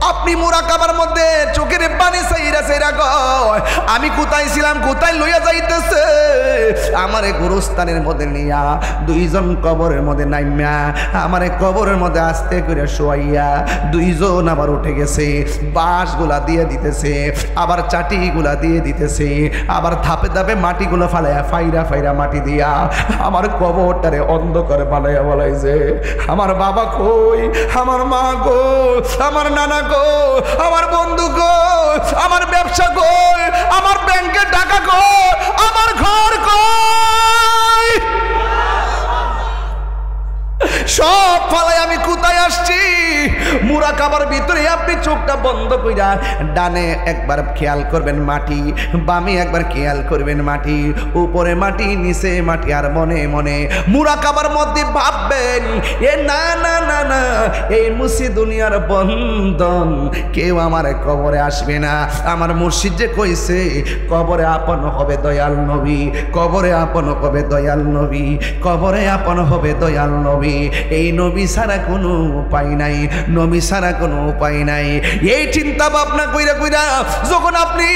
আপনি মুরাকাবার মধ্যে চোখের পানি সাইরা সাইরা কয় আমি কোথায় ছিলাম, কোথায় লইয়া যাইতেছে আমারে গোরস্থানের মধ্যে নিয়া দুইজন কবরের মধ্যে নাইমা আমারে কবরের মধ্যে আস্তে করে শোয়াইয়া দুইজন আবার উঠে গেছে, বাঁশগুলা দিয়ে দিতেছে, আবার চাটিগুলা দিয়ে দিতেছে, আবার ধাপে ধাপে মাটিগুলো ফালাইয়া ফাইরা ফাইরা মাটি দিয়া আমার কবরটারে অন্ধকার বানাইয়া বলাইছে আমার বাবা কই, আমার মা কই, আমার নানা কই, আমার বন্ধু কই, আমার ব্যবসা কই, আমার ব্যাংকের টাকা কই, আমার ঘর কই, সব ফালাই আমি কোথায় আসছি। মুরাকাবার ভিতরে আপনি চোখটা বন্ধ কইরা ডানে একবার খেয়াল করবেন মাটি, বামে একবার খেয়াল করবেন মাটি, উপরে মাটি নিচে মাটি, আর মনে মনে মুরাকাবার মধ্যে ভাববেন এ না না না না এই মুসি দুনিয়ার বন্ধন, কেউ আমার কবরে আসবে না। আমার মুর্শিদ যে কইছে কবরে আপন হবে দয়াল নবী, কবরে আপন হবে দয়াল নবী, কবরে আপন হবে দয়াল নবী। এই নবী ছাড়া কোনো উপায় নাই, নবী ছাড়া কোনো উপায় নাই। এই চিন্তা ভাবনা কইরা কইরা যখন আপনি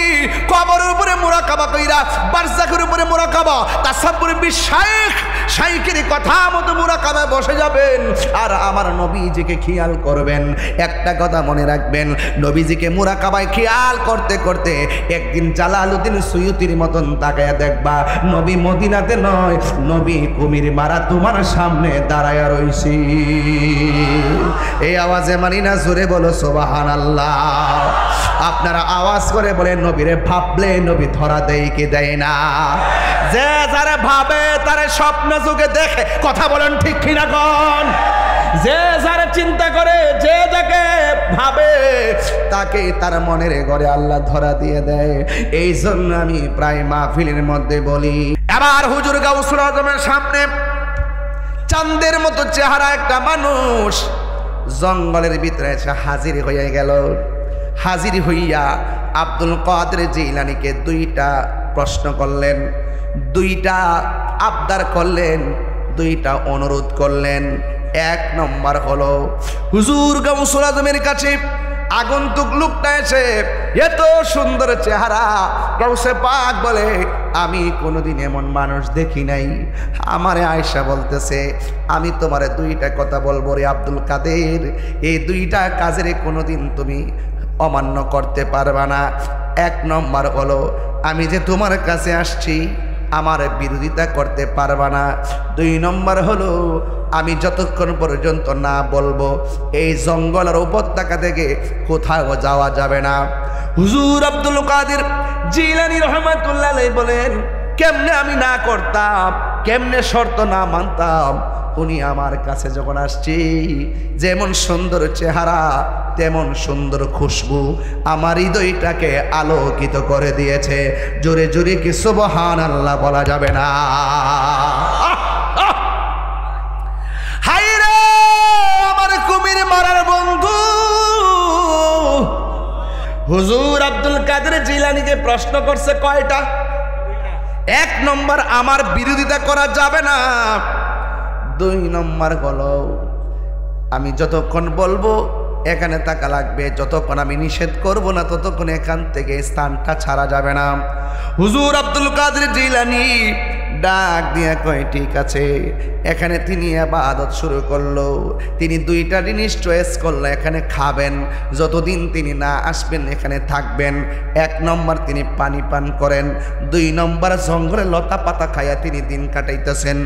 কবরের উপরে মুরাকাবা কইরা বারজাখের উপরে মুরাকাবা তাসাব্বুর বিশাইখ শাইখের কথা মতো মুরাকাবায় বসে যাবেন আর আমার নবীজিকে খেয়াল করবেন। একটা কথা মনে রাখবেন, নবীজিকে মুরাকাবায় খেয়াল করতে করতে একদিন জালালউদ্দিন সুয়ুতির মতন তাকায়া দেখবা নবী মদিনাতে নয়, নবী কুমির মারা তোমার সামনে দাঁড়ায়া রইছি। এই আওয়াজে মানি না, জোরে বলো সুবহানাল্লাহ। আপনারা আওয়াজ করে বলেন নবীরে ভাবলে নবী ধরা দেয় কি দেয় না? যে যারা ভাবে তারা স্বপ্ন যুগে দেখে, কথা বলেন ঠিক কিনা কোন? যে যারা চিন্তা করে, যে যাকে ভাবে তাকে তার মনের ঘরে আল্লাহ ধরা দিয়ে দেয়। এই জন্য আমি প্রায় মাহফিলের মধ্যে বলি, এবার হুজুর গাউসুল আজমের সামনে চাঁদের মতো চেহারা একটা মানুষ জঙ্গলের ভিতরে এসে হাজির হয়ে গেল। হাজির হইয়া আব্দুল কাদের জিলানীকে দুইটা প্রশ্ন করলেন, দুইটা আবদার করলেন, দুইটা অনুরোধ করলেন। এক নম্বর হলো হুজুর গাউসুল আজমের কাছে আগন্তুক লোকটা এসে এত সুন্দর চেহারা, গাউসে পাক বলে আমি কোনোদিন এমন মানুষ দেখি নাই। আমারে আয়েশা বলতেছে আমি তোমারে দুইটা কথা বলবো রে আব্দুল কাদের, এই দুইটা কাজের কোনোদিন তুমি অমান্য করতে পারবা না। এক নম্বর হলো আমি যে তোমার কাছে আসছি আমার বিরোধিতা করতে পারবা না। দুই নম্বর হলো আমি যতক্ষণ পর্যন্ত না বলবো এই জঙ্গলের উপত্যকা থেকে কোথাও যাওয়া যাবে না। হুজুর আব্দুল কাদের জিলানী রহমাতুল্লাহ আলাইহি বলেন কেমনে আমি না করতাম, কেমনে শর্ত না মানতাম। উনি আমার কাছে যখন আসছি যেমন সুন্দর চেহারা তেমন সুন্দর খুশবু আমার হৃদয়টাকে আলোকিত করে দিয়েছে। জোরে জোরে কি সুবহানাল্লাহ বলা যাবে না? হায়রে আমার কুমির মারার বন্ধু হুজুর আব্দুল কাদের জিলানীকে প্রশ্ন করছে কয়টা? এক নম্বর আমার বিরোধিতা করা যাবে না। দুই নম্বর হলো আমি যতক্ষণ বলবো এখানে থাকা লাগবে, যতক্ষণ আমি নিষেধ করব না ততক্ষণ এখান থেকে স্থানটা ছাড়া যাবে না। হুজুর আব্দুল কাদের জিলানী ডাক দিয়া কয় ঠিক আছে। এখানে তিনি ইবাদত শুরু করলো, তিনি দুইটা জিনিস চয়েস করলো, এখানে খাবেন, যতদিন তিনি না আসবেন এখানে থাকবেন। এক নম্বর তিনি পানি পান করেন, দুই নম্বর জঙ্গলে লতা পাতা খাইয়া তিনি দিন কাটাইতেছেন।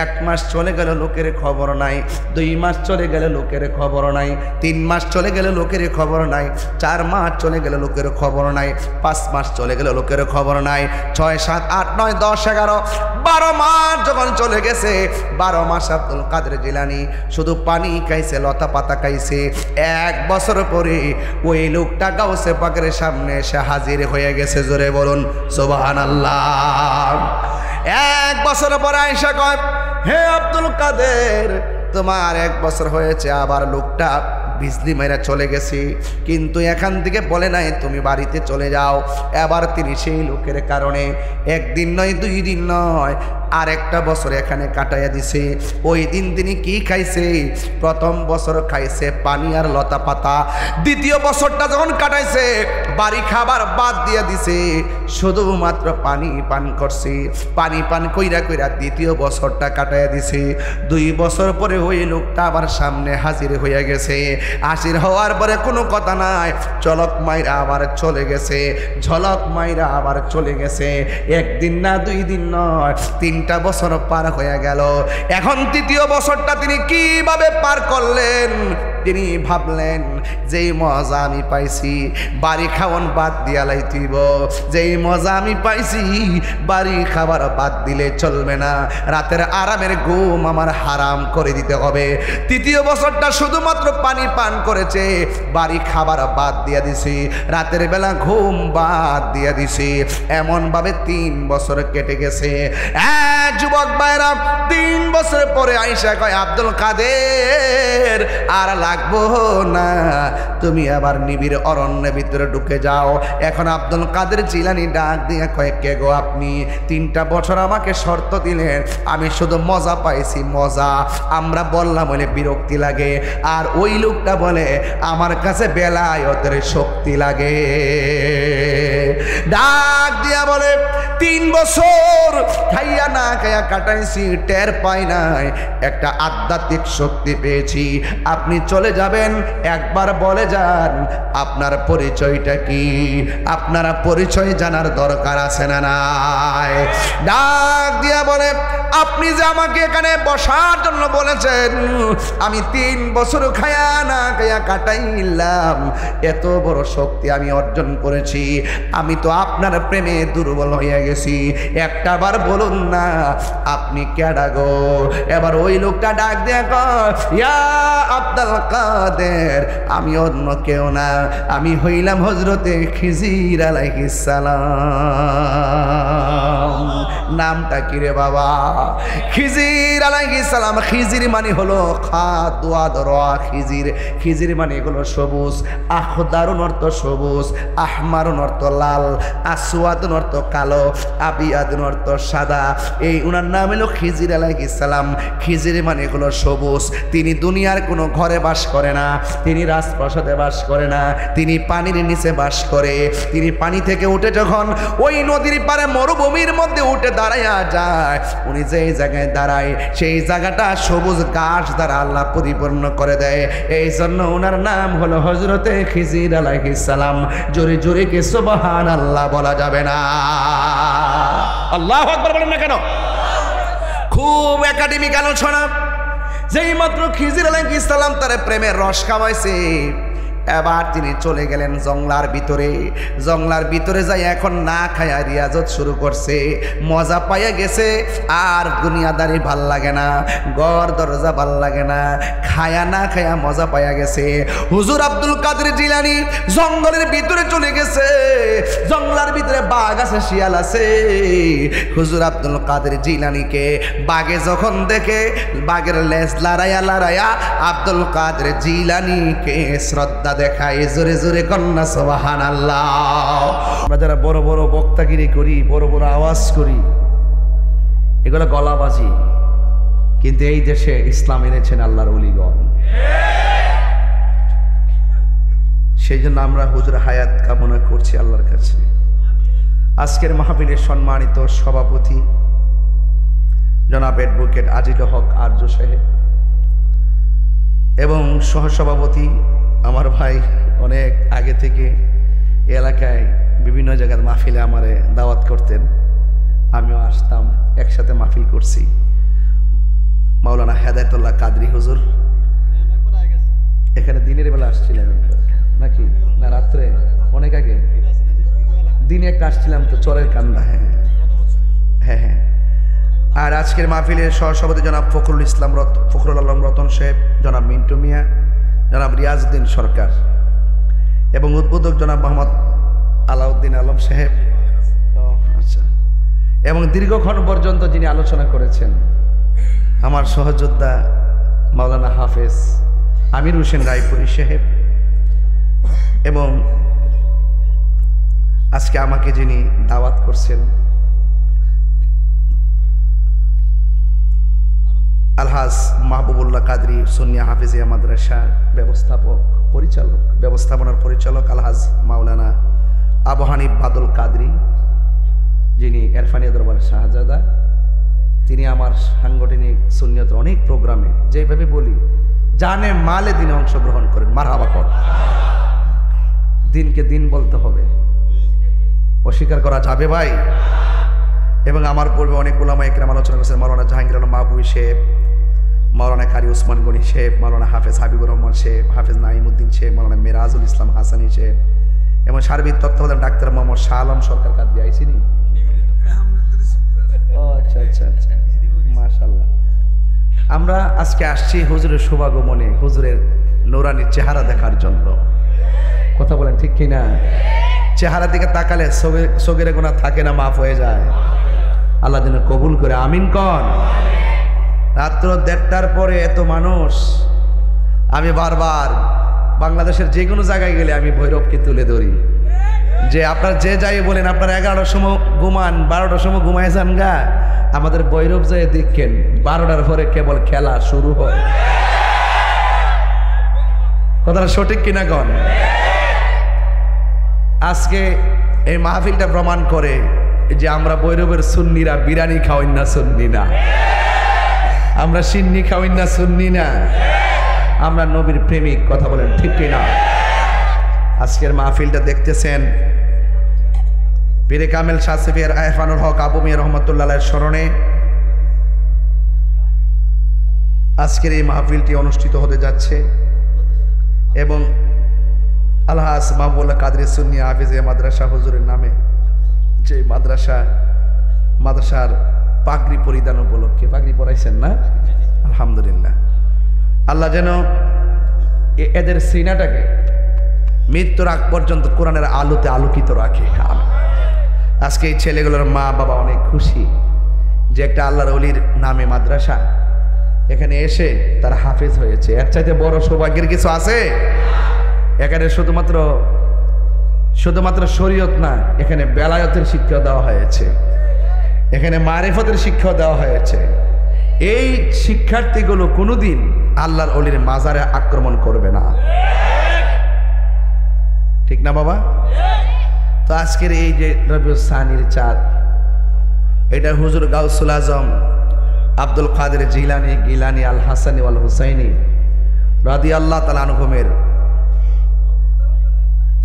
1 মাস চলে গেল লোকের খবর নাই, 2 মাস চলে গেলে লোকের খবর নাই, 3 মাস চলে গেলে লোকের খবর নাই, 4 মাস চলে গেলে লোকের খবর নাই, 5 মাস চলে গেলে লোকের খবর নাই, 6, 7, 8, 9, 10, 11, 12 মাস যখন চলে গেছে, 12 মাস আব্দুল কাদের জিলানী শুধু পানি খাইছে, লতা পাতা খাইছে। 1 বছর পরে ওই লোকটা গাউসে পাকের সামনে এসে হাজির হয়ে গেছে। জোরে বলুন সুবহানাল্লাহ। 1 বছর পরে আয়েশা কয় হে আব্দুল কাদের তোমার 1 বছর হয়েছে, আবার লোকটা বিজলি মেরা চলে গেছে, কিন্তু এখান থেকে বলে নাই তুমি বাড়িতে চলে যাও। এবার তিনি সেই লোকের কারণে 1 দিন নয় 2 দিন নয় আর একটা বছর এখানে কাটাইয়া দিছে। ওই দিন তিনি কি খাইছে? প্রথম বছর খাইছে পানি আর লতা পাতা। দ্বিতীয় বছরটা যখন কাটাইছে বাড়ি খাবার বাদ দিয়ে দিছে, শুধুমাত্র পানি পান করছে। পানি পান কইরা কইরা দ্বিতীয় বছরটা কাটাইয়া দিছে। 2 বছর পরে ওই লোকটা আবার সামনে হাজির হইয়া গেছে। হাজির হওয়ার পরে কোনো কথা নাই, চলক মাইরা আবার চলে গেছে, ঝলক মাইরা আবার চলে গেছে। 1 দিন না 2 দিন নয়, 3টা বছর পার হয়ে গেল। এখন তৃতীয় বছরটা তিনি কিভাবে পার করলেন? তিনি ভাবলেন যেই মজা আমি পাইছি বাড়ি খাওয়ান বাদ দিয়া লাইতিব, যেই মজা আমি পাইছি বাড়ি খাবার বাদ দিলে চলবে না, রাতের আরামের ঘুম আমার হারাম করে দিতে হবে। তৃতীয় বছরটা শুধুমাত্র পানি পান করেছে, বাড়ি খাবার বাদ দিয়া দিছি, রাতের বেলা ঘুম বাদ দিয়া দিছি। এমনভাবে 3 বছর কেটে গেছে। যুবক ভাইরা 3 বছর পরে আইসা কয়, আব্দুল কাদের আর লাগবো না, তুমি আবার নিবিড় অরণ্যের ভিতরে ঢুকে যাও। এখন আব্দুল কাদের জিলানী ডাক দিয়ে কয়, কে গো আপনি? 3টা বছর আমাকে শর্ত দিলেন, আমি শুধু মজা পাইছি মজা। আমরা বললাম বলে বিরক্তি লাগে, আর ওই লোকটা বলে আমার কাছে বেলায়েতের শক্তি লাগে। ডাক দিয়া বলে 3 বছর খাইয়া না খাইয়া কাটাইছি, টের পাই নাই, একটা আধ্যাত্মিক শক্তি পেয়েছি। আপনি চলে যাবেন, একবার বলে যান আপনার পরিচয়টা কি? আপনারা পরিচয় জানার দরকার আছে না নাই? ডাক দিয়া বলে, আপনি যে আমাকে এখানে বসার জন্য বলেছেন, আমি 3 বছর খায়া না খাইয়া কাটাইলাম, এত বড় শক্তি আমি অর্জন করেছি। আমি তো আপনার প্রেমে দুর্বল হয়ে গেছি, একটাবার বলুন না আপনি কেডা গো? এবার ওই লোকটা ডাক দিয়া কয়, ইয়া আব্দুল কাদের, আমি অন্য কেউ না, আমি হইলাম হযরতে খিজির আলাইহিস সালাম। নামটা কি রে বাবা? খিজির আলাইহিস সালাম। খিজির মানে হলো খিজির, খিজির মানে হলো সবুজ, আখদারুন অর্থ সবুজ, আহমারুন অর্থ লাল, আসওয়াদুন অর্থ কালো, আবিয়াদুন অর্থ সাদা। এই উনার নাম হলো খিজির আলাইহিস সালাম। খিজির মানে হলো সবুজ। তিনি দুনিয়ার কোনো ঘরে বাস করে না, তিনি রাজপ্রাসাদে বাস করে না, তিনি পানির নিচে বাস করে। তিনি পানি থেকে উঠে যখন ওই নদীর পারে মরুভূমির মধ্যে উঠে দাঁড়াইয়া যায়, উনি যেই জায়গায় দাঁড়ায় সেই জায়গাটা সবুজ ঘাস দ্বারা আল্লাহ পরিপূর্ণ করে দেয়। এই জন্য ওনার নাম হলো হযরতে খিজির আলাইহিস সালাম। জোরে জোরে কে সুবহানাল্লাহ বলা যাবে না? আল্লাহু আকবার বলেন না কেন? খুব একাডেমিক আলোচনা। যেই মাত্র খিজির আলাইহিস সালাম তার প্রেমের রস খাওয়াইছে, এবার তিনি চলে গেলেন জংলার ভিতরে। জংলার ভিতরে যাই এখন না খায়া রিয়াজত শুরু করছে। মজা পাইয়া গেছে, আর দুনিয়াদারি ভাল লাগে না, ঘর দরজা ভাল লাগে না, খায়া না খায়া মজা পাইয়া গেছে। হুজুর আব্দুল কাদের জিলানী জঙ্গলের ভিতরে চলে গেছে। জংলার ভিতরে বাঘ আছে, শিয়াল আছে। হুজুর আব্দুল কাদের জিলানীকে বাঘে যখন দেখে, বাঘের লেজ লড়াইয়া লড়াইয়া আব্দুল কাদের জিলানীকে শ্রদ্ধা দেখায়। জোরে জোরে কন্যা সুবহানাল্লাহ। আমরা যারা বড় বড় বক্তাগিরি করি, বড় বড় আওয়াজ করি, এগুলো গলাবাজি, কিন্তু এই দেশে ইসলাম এনেছেন আল্লাহর ওলিগণ। সেই জন্য আমরা হুজুর হায়াত কামনা করছি আল্লাহর কাছে। আজকের মাহফিলের সম্মানিত সভাপতি জনাব অ্যাডভোকেট আজিজুল হক আরজ সাহেব এবং সহসভাপতি আমার ভাই, অনেক আগে থেকে এলাকায় বিভিন্ন জায়গার মাহফিলে আমারে দাওয়াত করতেন, আমিও আসতাম, একসাথে মাহফিল করছি। মাওলানা হেদায়েতুল্লাহ কাদরি হুজুর এখানে দিনের বেলা আসছিলেন নাকি না রাত্রে? অনেক আগে দিনে একটা আসছিলাম তো, চরের কান্দা। হ্যাঁ হ্যাঁ হ্যাঁ। আর আজকের মাহফিলের সহসভাপতি জনাব ফখরুল আলম রতন সাহেব, জনাব মিন্টু মিয়া, জনাব রিয়াজউদ্দিন সরকার এবং উদ্বোধক জনাব মোহাম্মদ আলাউদ্দিন আলম সাহেব। আচ্ছা। এবং দীর্ঘক্ষণ পর্যন্ত যিনি আলোচনা করেছেন আমার সহযোদ্ধা মাওলানা হাফেজ আমির হোসেন রায়পুরি সাহেব, এবং আজকে আমাকে যিনি দাওয়াত করছেন আলহাজ মাহবুবুল্লাহ কাদরি সুন্নিয়া হাফিজিয়া মাদ্রাসার ব্যবস্থাপনার পরিচালক আলহাজ মাওলানা আবু হানিফ বাদল কাদরি, যিনি এরফানিয়া দরবারের শাহজাদা, তিনি আমার সাংগঠনিক সুন্নিয়তের অনেক প্রোগ্রামে যেভাবে বলি জানে মালে দিনে অংশগ্রহণ করেন। মারহাবা কর। দিনকে দিন বলতে হবে, অস্বীকার করা যাবে ভাই। এবং আমার পূর্বে অনেক উলামা ইকরাম আলোচনা করেছেন, মাওলানা জাহাঙ্গীর আলম মাহবুবী শেখ, মাওলানা কারি উসমান গনি শেখ, মাওলানা হাফেজ হাবিবুর রহমান শেখ, হাফেজ নাইমুদ্দিন শেখ, মাওলানা মিরাজুল ইসলাম হাসানি শেখ এবং সার্বিক তত্ত্বাবধান ডাক্তার মোহাম্মদ শাহ আলম সরকার কাদরি আইসিনি। আচ্ছা আচ্ছা আচ্ছা, মাশাআল্লাহ। আমরা আজকে আসছি হুজুরের শুভাগমনে, হুজুরের নূরানি চেহারা দেখার জন্য। কথা বলেন ঠিক কিনা? চেহারা দিকে তাকালে সগীরা গুনাহ থাকে না, মাফ হয়ে যায়। আল্লাহ যেন কবুল করে, আমিন কন। রাত্র 1:30টার পরে এত মানুষ, আমি বারবার বাংলাদেশের যে কোনো জায়গায় গেলে আমি ভৈরবকে তুলে ধরি যে আপনার যে যাই বলেন, আপনার 11টার সময় ঘুমান, 12টার সময় ঘুমায় যান গা, আমাদের ভৈরব যায় দেখেন 12টার পরে কেবল খেলা শুরু হয়। কথাটা সঠিক কিনা গণ? আজকে এই মাহফিলটা প্রমাণ করে যে আমরা ভৈরবের সুন্নিরা বিরিয়ানি খাওয়াই না, সুন্নি না, আমরা সিন্নি খাওয়াই না, সুন্নি না, আমরা নবীর প্রেমিক। কথা বলেন ঠিক কিনা? আজকের মাহফিলটা দেখতেছেন পীরে কামেল শাহ সিফিয়ার আহসানুল হক আবু মিয়া রহমতুল্লাহের স্মরণে আজকের এই মাহফিলটি অনুষ্ঠিত হতে যাচ্ছে এবং আলহাজ মাহবুবুল্লাহ কাদরি সুন্নিয়া হাফিজিয়া মাদ্রাসা হুজুরের নামে যে মাদ্রাসার পাগড়ি পরিধান উপলক্ষে, পাগড়ি পরাইছেন না? আলহামদুলিল্লাহ। আল্লাহ যেন এদের সিনাটাকে মৃত্যুর আগ পর্যন্ত কোরআনের আলোতে আলোকিত রাখে। আজকে এই ছেলেগুলোর মা বাবা অনেক খুশি যে একটা আল্লাহর ওলির নামে মাদ্রাসা, এখানে এসে তারা হাফেজ হয়েছে। এর চাইতে বড় সৌভাগ্যের কিছু আছে? এখানে শুধুমাত্র শরীয়ত না, এখানে বেলায়েতের শিক্ষা দেওয়া হয়েছে, এখানে মারিফতের শিক্ষা দেওয়া হয়েছে। এই শিক্ষার্থীগুলো কোনোদিন আল্লাহর ওলির মাজারে আক্রমণ করবে না, ঠিক না বাবা? তো আজকের এই যে রবিউল সানির চাঁদ, এটা হুজুর গাউসুল আজম আব্দুল কাদের জিলানি আল হাসানি ওয়াল হুসাইনি রাদিয়াল্লাহু তাআলা আনহুমের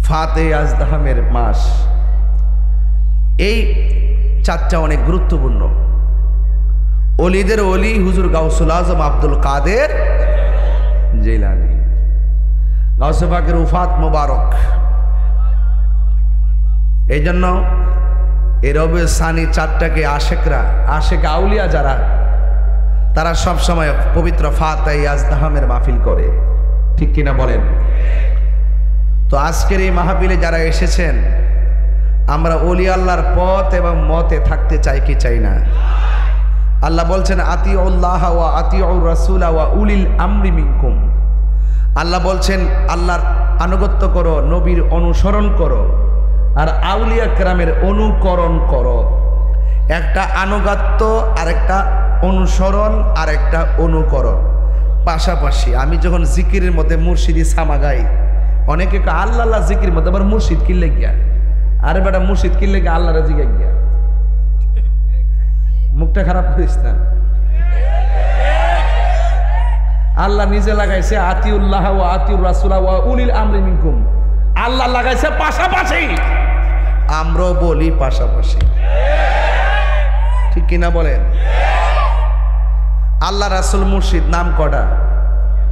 ফাতে আজদাহামের মাস। এই চাঁদটা অনেক গুরুত্বপূর্ণ। অলিদের অলি হুজুর গাউসুল আজম আব্দুল কাদের জিলানি, গাউসে পাকের উফাত মোবারক। এই জন্য এই রবিউল সানি চাঁদটাকে আশেক আউলিয়া যারা, তারা সব সময় পবিত্র ফাতে আজদাহামের মাহফিল করে, ঠিক কিনা বলেন? তো আজকের এই মাহফিলে যারা এসেছেন, আমরা ওলি আল্লাহর পথ এবং মতে থাকতে চাই কি চাই না? আল্লাহ বলছেন আতিউল্লাহ ওয়া আতিউর রাসূল ওয়া উলিল আমরি মিনকুম। আল্লাহ বলছেন আল্লাহর আনুগত্য করো, নবীর অনুসরণ করো, আর আউলিয়া কেরামের অনুকরণ করো। একটা আনুগত্য, আর একটা অনুসরণ, আর একটা অনুকরণ পাশাপাশি। আমি যখন জিকিরের মধ্যে মুর্শিদি সামা গাই, অনেকে আল্লাহ আল্লাহ জিকির মধ্যে আবার মুর্শিদ কিনলে গিয়া, আরে বেটা মুর্শিদ কিনলে গিয়া আল্লাহরা জিগা গিয়া, মুখটা খারাপ করিস না। আল্লাহ নিজে লাগাইছে আতিউল্লাহ ওয়া আতিউর রাসূল ওয়া উলিল আমরি মিনকুম। আল্লাহ লাগাইছে পাশাপাশি, আমরাও বলি পাশাপাশি, ঠিক কিনা বলেন? আল্লাহ রাসূল মুর্শিদ নাম কয়টা?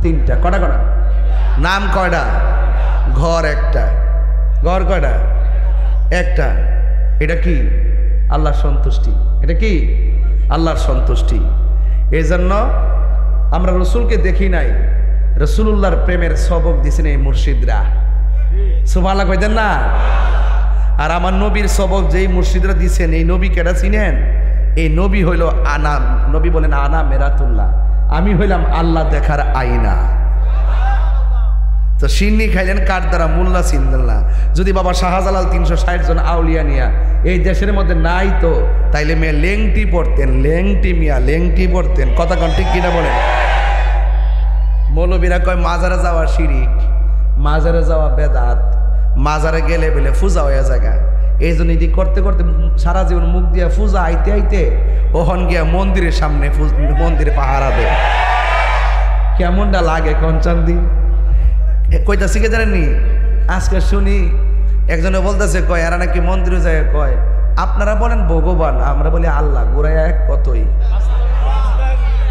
3টা। কটা নাম? কয়টা? ঘর একটা। ঘর কয়টা? একটা। এটা কি? আল্লাহর সন্তুষ্টি। এটা কি? আল্লাহর সন্তুষ্টি। এই জন্য আমরা রসুলকে দেখি নাই, রসুলুল্লাহর প্রেমের সবক দিয়েছেন এই মুর্শিদরা। সুবহানাল্লাহ কইতেন না? আর আমার নবীর সবক যেই মুর্শিদরা দিয়েছেন, এই নবী কেডা চিনেন? এই নবী হইল আনাম। নবী বলেন আনা মেরাতুল্লাহ, আমি হইলাম আল্লাহ দেখার আয়না। তো সিন্নি খাইলেন কার দ্বারা? মোল্লা সিন্দাল্লা। যদি বাবা শাহজালাল 360 জন আউলিয়া নিয়া এই দেশের মধ্যে নাই তো তাইলে মেয়ে লেংটি পড়তেন, লেংটি মিয়া লেংটি পড়তেন। কথা কোন ঠিক কিনা বলেন? মৌলবীরা কয় মাজারে যাওয়া শিরিক, মাজারে যাওয়া বেদাত, মাজারে গেলে বলে ফুজা হয়ে জায়গা। এই জন্য এটি করতে করতে সারা জীবন মুখ দিয়া ফুজা আইতে আইতে ওহন গিয়া মন্দিরের সামনে মন্দিরে পাহারা দেয়। কেমনটা লাগে কনচান্দি? কইতা শিখে জানেননি? আজকে শুনি একজনে বলতেছে কয় এরা নাকি মন্দিরে যায়, কয় আপনারা বলেন ভগবান, আমরা বলি আল্লাহ, গোড়ায় এক কতই।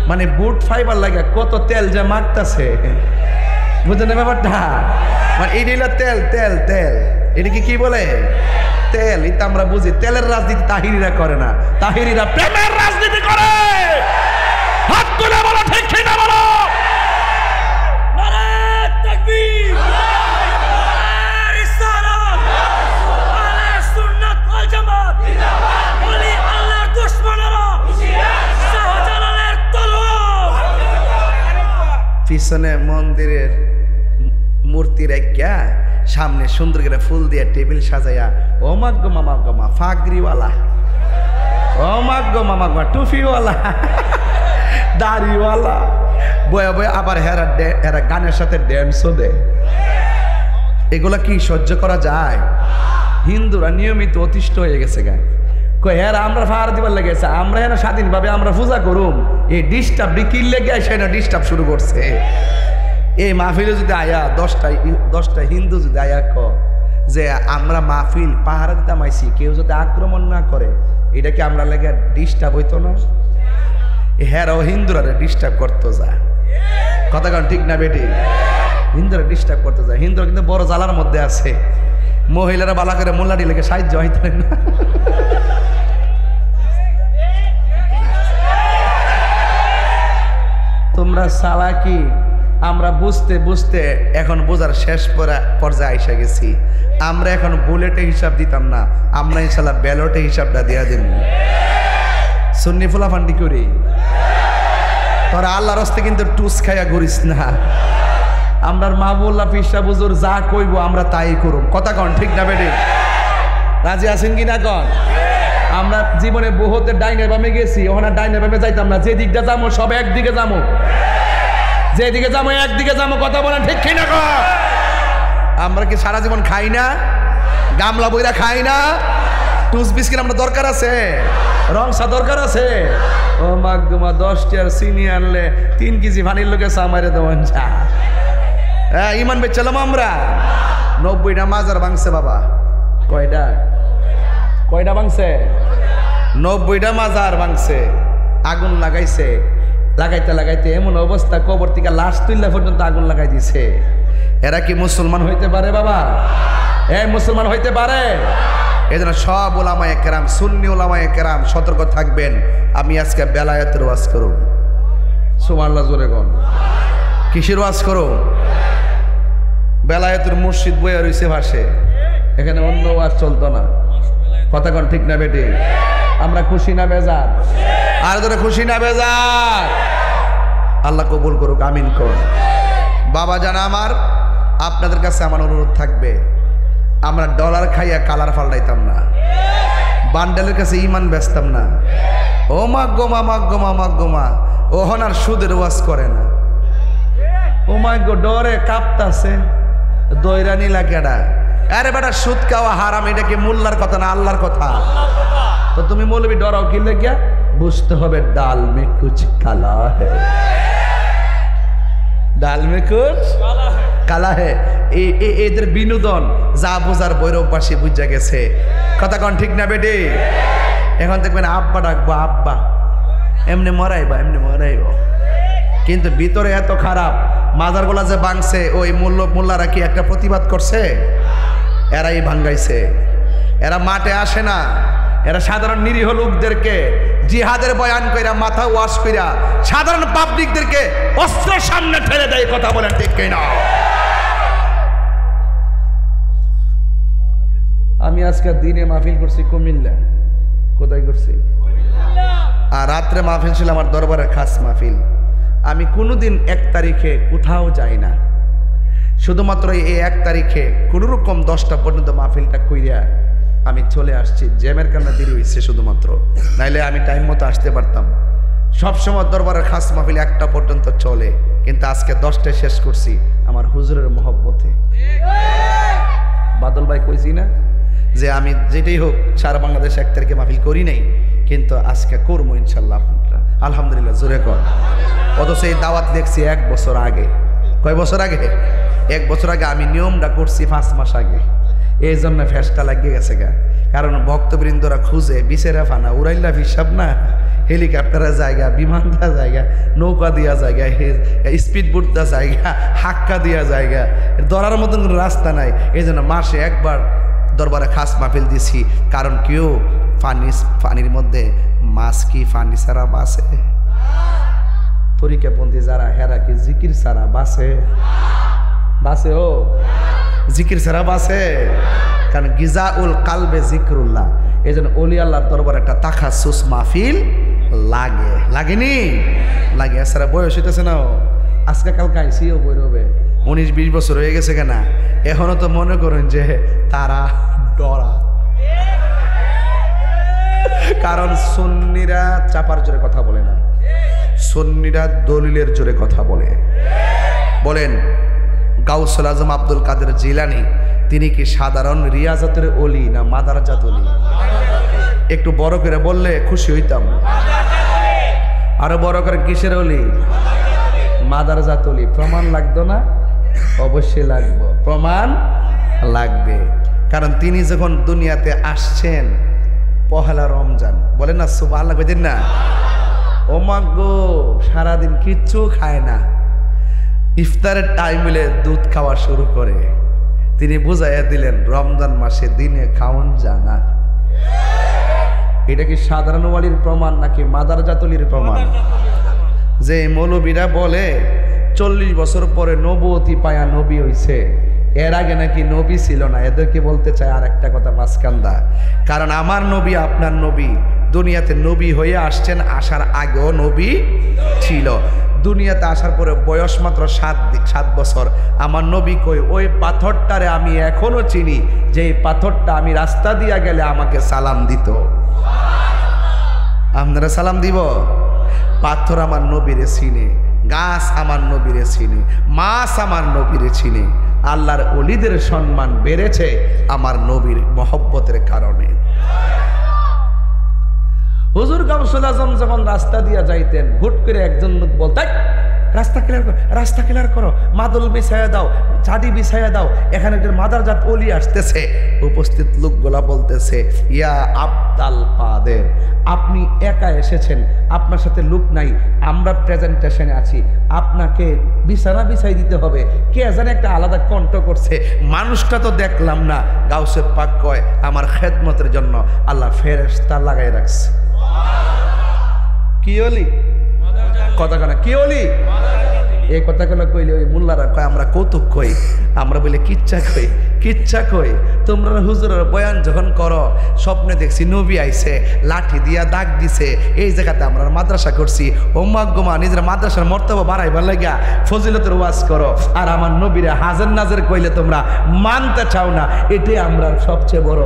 মানে বুট ফাইবার লাগে কত তেল যে মারতেছে, বুঝলেন ব্যাপারটা? মানে এই হলো তেল তেল তেল, এটাকে কি বলে? তেল। এটা আমরা বুঝি। তেলের রাজনীতি তাহিরিরা করে না, তাহিরিরা প্রেমের রাজনীতি করে। হাত তুলে বলো ঠিক কিনা বলো। নারে তাকবীর, নারে রিসালাত, আহলে সুন্নাত ওয়াল জামাত জিন্দাবাদ। ওলি আল্লাহর দুশমনেরা শাহজালালের তলোয়ার। পিছনে মন্দিরের মূর্তি রেখা সামনে সুন্দর করে ফুল দিয়ে টেবিল সাজাইয়া ও মাগো মামা গমা ফাগরিওয়ালা, ও মাগো মামা গমা টুফিওয়ালা, দাড়িওয়ালা বয়া বয়া আবার হেরা গানের সাথে ড্যান্সও দেয়। এগুলা কি সহ্য করা যায়? হিন্দুরা নিয়মিত অতিষ্ঠ হয়ে গেছে গায়, কই হেরা আমরা ফার দিবার লেগেছে, আমরা হেরা স্বাধীনভাবে আমরা পূজা করুম, এই ডিস্টার্ব বিকির লেগে সেটা ডিস্টার্ব শুরু করছে। এই মাহফিলে যদি আয়া 10টা হিন্দু যদি আয়া যে আমরা মাহফিল পাহারা দিতাম আইসি, কেউ যদি আক্রমণ না করে, এটা কি আমরা লেগে ডিস্টার্ব হইতো না? হ্যাঁ, হিন্দুরা ডিস্টার্ব করতো যায়। কথা কারণ ঠিক না বেটি? হিন্দুরা ডিস্টার্ব করতে যায়। হিন্দুরা কিন্তু বড় জ্বালার মধ্যে আছে। মহিলারা বালা করে মোল্লাটি লেগে সাহায্য হইতে না। তোমরা চালাকি আমরা বুঝতে বুঝতে এখন বোঝার শেষ পর্যায়ে আইসা গেছি। আমরা এখন বুলেটে হিসাব দিতাম না, আমরা ইনশাল্লাহ ব্যালটে হিসাবটা দিয়া দিব। সুন্নি ফুলাফান্ডি করি তোরা আল্লাহর হস্তে কিন্তু টুস খাইয়া ঘুরিস না। আমরা মাহবুল্লাহ পিসা বুজুর যা কইব আমরা তাই করুম। কথা কন ঠিক না বেটি? রাজি আছেন কি না কন? আমরা জীবনে বহুতে ডাইনে বামে গেছি, ওখানে ডাইনে বামে যাইতাম না। যে দিকটা যাবো সব একদিকে যাবো, যেদিকে যাবো একদিকে যাবো। কথা বলেন ঠিক কি না? আমরা কি সারা জীবন খাই না? গামলা বইরা খাই না? টুস বিস্কিট আমরা দরকার আছে, রংসা দরকার আছে। ও মাগমা 10টার চিনি আনলে 3 কেজি পানির লোকে সামারে দেওয়ান চা। হ্যাঁ, ইমান বেচালাম আমরা। 90টা মাজার ভাঙছে বাবা। কয়টা ভাঙছে? 90টা মাজার ভাঙছে। আগুন লাগাইছে, লাগাইতে লাগাইতে এমন অবস্থা কবর থেকে লাশ তুললে পর্যন্ত আগুন লাগাই দিছে। এরা কি মুসলমান হইতে পারে বাবা? মুসলমান হইতে পারে? এই জন্য সব ওলামায়ে কেরাম, সুন্নি ওলামায়ে কেরাম সতর্ক থাকবেন। আমি আজকে বেলায়েতের ওয়াজ করব। সুবহানাল্লাহ জোরে কোন। কিসের ওয়াজ করব? বেলায়েতের মুর্শিদ বইয়া রইছে ভাসে, এখানে অন্য ওয়াজ চলতো না। কথা কোন ঠিক না বেটি? আমরা খুশি না বেজার? আর ধরে খুশি না বেজার? আল্লাহ কবুল করুক, আমিন কোন। বাবা জানা আমার, আপনাদের কাছে আমার অনুরোধ থাকবে, আমরা ডলার খাইয়া কালার ফাল্টাইতাম না, বান্ডেলের কাছে ইমান বেচতাম না। ও মাগোমা মাগোমা মাগোমা ওহন আর সুদের ওয়াজ করে না। ও মাগো ডরে কাঁপতাছে, দৈরানি লাগেডা। আরে বেটা সুদ খাওয়া হারাম, এটা কি মোল্লার কথা না আল্লাহর কথা? তো তুমি মৌলবি ডরাও কি লেগিয়া? বুঝতে হবে ডাল মে কুছ কালা হে, ডাল মে কুছ কালা হে। এদের বিনোদন যা বোঝার ভৈরববাসী বুঝা গেছে। কথা কন ঠিক না বেটি? এখন দেখবেন আব্বা ডাকবো, আব্বা এমনি মরাইবা, এমনি মরাইব। কিন্তু ভিতরে এত খারাপ। মাজারগুলা যে ভাঙছে, ওই মোল্লারা কি একটা প্রতিবাদ করছে? এরাই ভাঙ্গাইছে। এরা মাঠে আসে না, এরা সাধারণ নিরীহ লোকদেরকে জিহাদের বয়ান কইরা, মাথা ওয়াশ কইরা সাধারণ পাবলিকদেরকে অস্ত্রের সামনে ঠেলে দেয়। কথা বলেন ঠিক কিনা? আমি আজকে দিনে মাহফিল করছি কুমিল্লা। কোথায় করছি? আর রাত্রে মাহফিল ছিল আমার দরবারের খাস মাহফিল। আমি কোনোদিন 1 তারিখে কোথাও যাই না। শুধুমাত্র এই 1 তারিখে কোনোরকম 10টা পর্যন্ত মাহফিলটা কইরা আমি চলে আসছি, জ্যামের কারণে দেরি হয়েছে শুধুমাত্র, নাইলে আমি টাইম মতো আসতে পারতাম। সবসময় দরবারের খাস মাহফিল 1টা পর্যন্ত চলে, কিন্তু আজকে 10টায় শেষ করছি আমার হুজুরের মহব্বতে। বাদল ভাই কইছি না যে আমি যেটাই হোক সারা বাংলাদেশ 1 তারিখে মাহফিল করি নাই, কিন্তু আজকে করবো ইনশাল্লাহ। আলহামদুলিল্লাহ, জোরে কর। অথচ এই দাওয়াত দেখছি 1 বছর আগে। কয় বছর আগে? 1 বছর আগে আমি নিয়মটা করছি 5 মাস আগে। এই জন্য ফেসটা লাগিয়ে গেছে গা, কারণ ভক্তবৃন্দরা খুঁজে বিচেরা ফানা উড়াইলা হিসাব না, হেলিকপ্টারের জায়গা, বিমান দেওয়া জায়গা, নৌকা দেওয়া জায়গা, স্পিড বোট দেওয়া জায়গা, হাক্কা দেওয়া জায়গা, ধরার মতন কোনো রাস্তা নাই। এই জন্য মাসে 1 বার দরবারে খাস মাহফিল দিছি, কারণ কেউ পানির মধ্যে মাছ কি পানি ছাড়া বাসে? তরিকাপন্থী যারা হেরা কি জিকির ছাড়া বাসে? বাসে ও জিকির ছাড়া বাসে? কারণ গিজাউল কালবে জিকরুল্লাহ। এই জন্য অলি আল্লাহর দরবারে একটা তাখাসুস মাহফিল লাগে, লাগেনি? লাগে। এছাড়া বয়স হইতেছে না, আজকে কালকে আইসিও বই রবে 19-20 বছর হয়ে গেছে কেনা, এখনো তো মনে করেন যে তারা ডরা। কারণ সুন্নিরা চাপার জোরে কথা বলে না, সুন্নিরা দলিলের জোরে কথা বলে। বলেন গাউসুল আজম আব্দুল কাদের জিলানী তিনি কি সাধারণ রিয়াজতের অলি না মাদারজাত অলি? একটু বড় করে বললে খুশি হইতাম। আরো বড় করে কিসের অলি? মাদারজাত অলি। প্রমাণ লাগতো না? অবশ্যই লাগবে, প্রমাণ লাগবে। কারণ তিনি যখন দুনিয়াতে আসছেন পহেলা রমজান, বলেন না সুবহানাল্লাহ, কইতেন না? ও মাগো, সারাদিন কিচ্ছু খায় না, ইফতারের টাইম হলে দুধ খাওয়া শুরু করে। তিনি বুঝাইয়া দিলেন রমজান মাসে দিনে খাওন জানা। এটা কি সাধারণ ওয়ালির প্রমাণ নাকি মাদারজাতুলির প্রমাণ? যে মৌলবীরা বলে 40 বছর পরে নবুয়তি পায়া নবী হইছে, এর আগে নাকি নবী ছিল না, এদেরকে বলতে চায় আর একটা কথা মাসকান্দা। কারণ আমার নবী আপনার নবী দুনিয়াতে নবী হয়ে আসছেন, আসার আগেও নবী ছিল। দুনিয়াতে আসার পরে বয়স মাত্র 7 বছর। আমার নবী কই ওই পাথরটারে আমি এখনো চিনি, যে পাথরটা আমি রাস্তা দিয়া গেলে আমাকে সালাম দিত। আপনারা সালাম দিব? পাথর আমার নবীরে চিনে, গাছ আমার নবীরে চিনে, মাছ আমার নবীরে চিনে। আল্লাহর ওলিদের সম্মান বেড়েছে আমার নবীর মহব্বতের কারণে। হুজুর গাউসুল আজম যখন রাস্তা দিয়া যাইতেন, হুট করে একজন লোক বলতে রাস্তা ক্লিয়ার করো, রাস্তা ক্লিয়ার করো, মাদুল বিছাইয়া দাও, চাঁদি বিছাইয়া দাও, এখানে একজন মাদারজাত ওলি আসতেছে। উপস্থিত লোকগুলা বলতেছে ইয়া আব্দাল কাদের, আপনি একা এসেছেন, আপনার সাথে লোক নাই, আমরা প্রেজেন্টেশনে আছি, আপনাকে বিছানা বিছাই দিতে হবে। কে জানে একটা আলাদা কণ্ঠ করছে, মানুষটা তো দেখলাম না। গাউসে পাক কয় আমার খেদমতের জন্য আল্লাহ ফেরেশতা লাগাই রাখছে। কি ওলি? কথা কেন কি ওলি? এই কথা কেন কইলে ওই মোল্লারা কয় আমরা কৌতুক কই, আমরা বলে কিচ্ছা কই, কিচ্ছা কই। তোমরা হুজুরের বয়ান যখন করো, স্বপ্নে দেখছি নবী আইছে, লাঠি দিয়া দাগ দিছে, এই জায়গাতে আমরা মাদ্রাসা করছি, ওম্মাগমা নিজের মাদ্রাসার মর্তবা বাড়াইবার লাগিয়া ফজিলতের ওয়াজ করো, আর আমার নবীরে হাজার নাজের কইলে তোমরা মানতে চাও না। এটাই আমরা সবচেয়ে বড়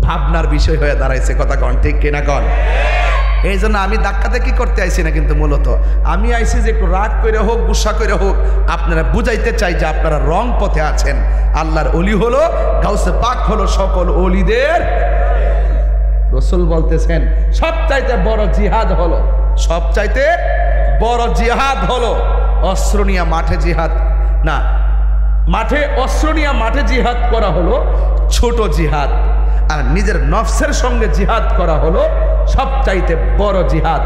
ভাবনার বিষয় হয়ে দাঁড়াইছে। কথা কন ঠিক কিনা কন? এই জন্য আমি ধাক্কাতে কি করতে আইছি না, কিন্তু মূলত আমি আইছি যে একটু রাগ করে হোক, গুসা করে হোক, আপনারা বুঝাইতে চাই যে আপনারা রং পথে আছেন। আল্লাহর ওলি হলো, গাউসে পাক হলো সকল ওলিদের। রাসূল বলতেছেন সবচাইতে বড় জিহাদ হলো, সবচাইতে বড় জিহাদ হলো অস্ত্র নিয়ে মাঠে জিহাদ না, মাঠে অস্ত্র নিয়ে মাঠে জিহাদ করা হলো ছোট জিহাদ, আর নিজের নফসের সঙ্গে জিহাদ করা হলো সবচাইতে বড় জিহাদ।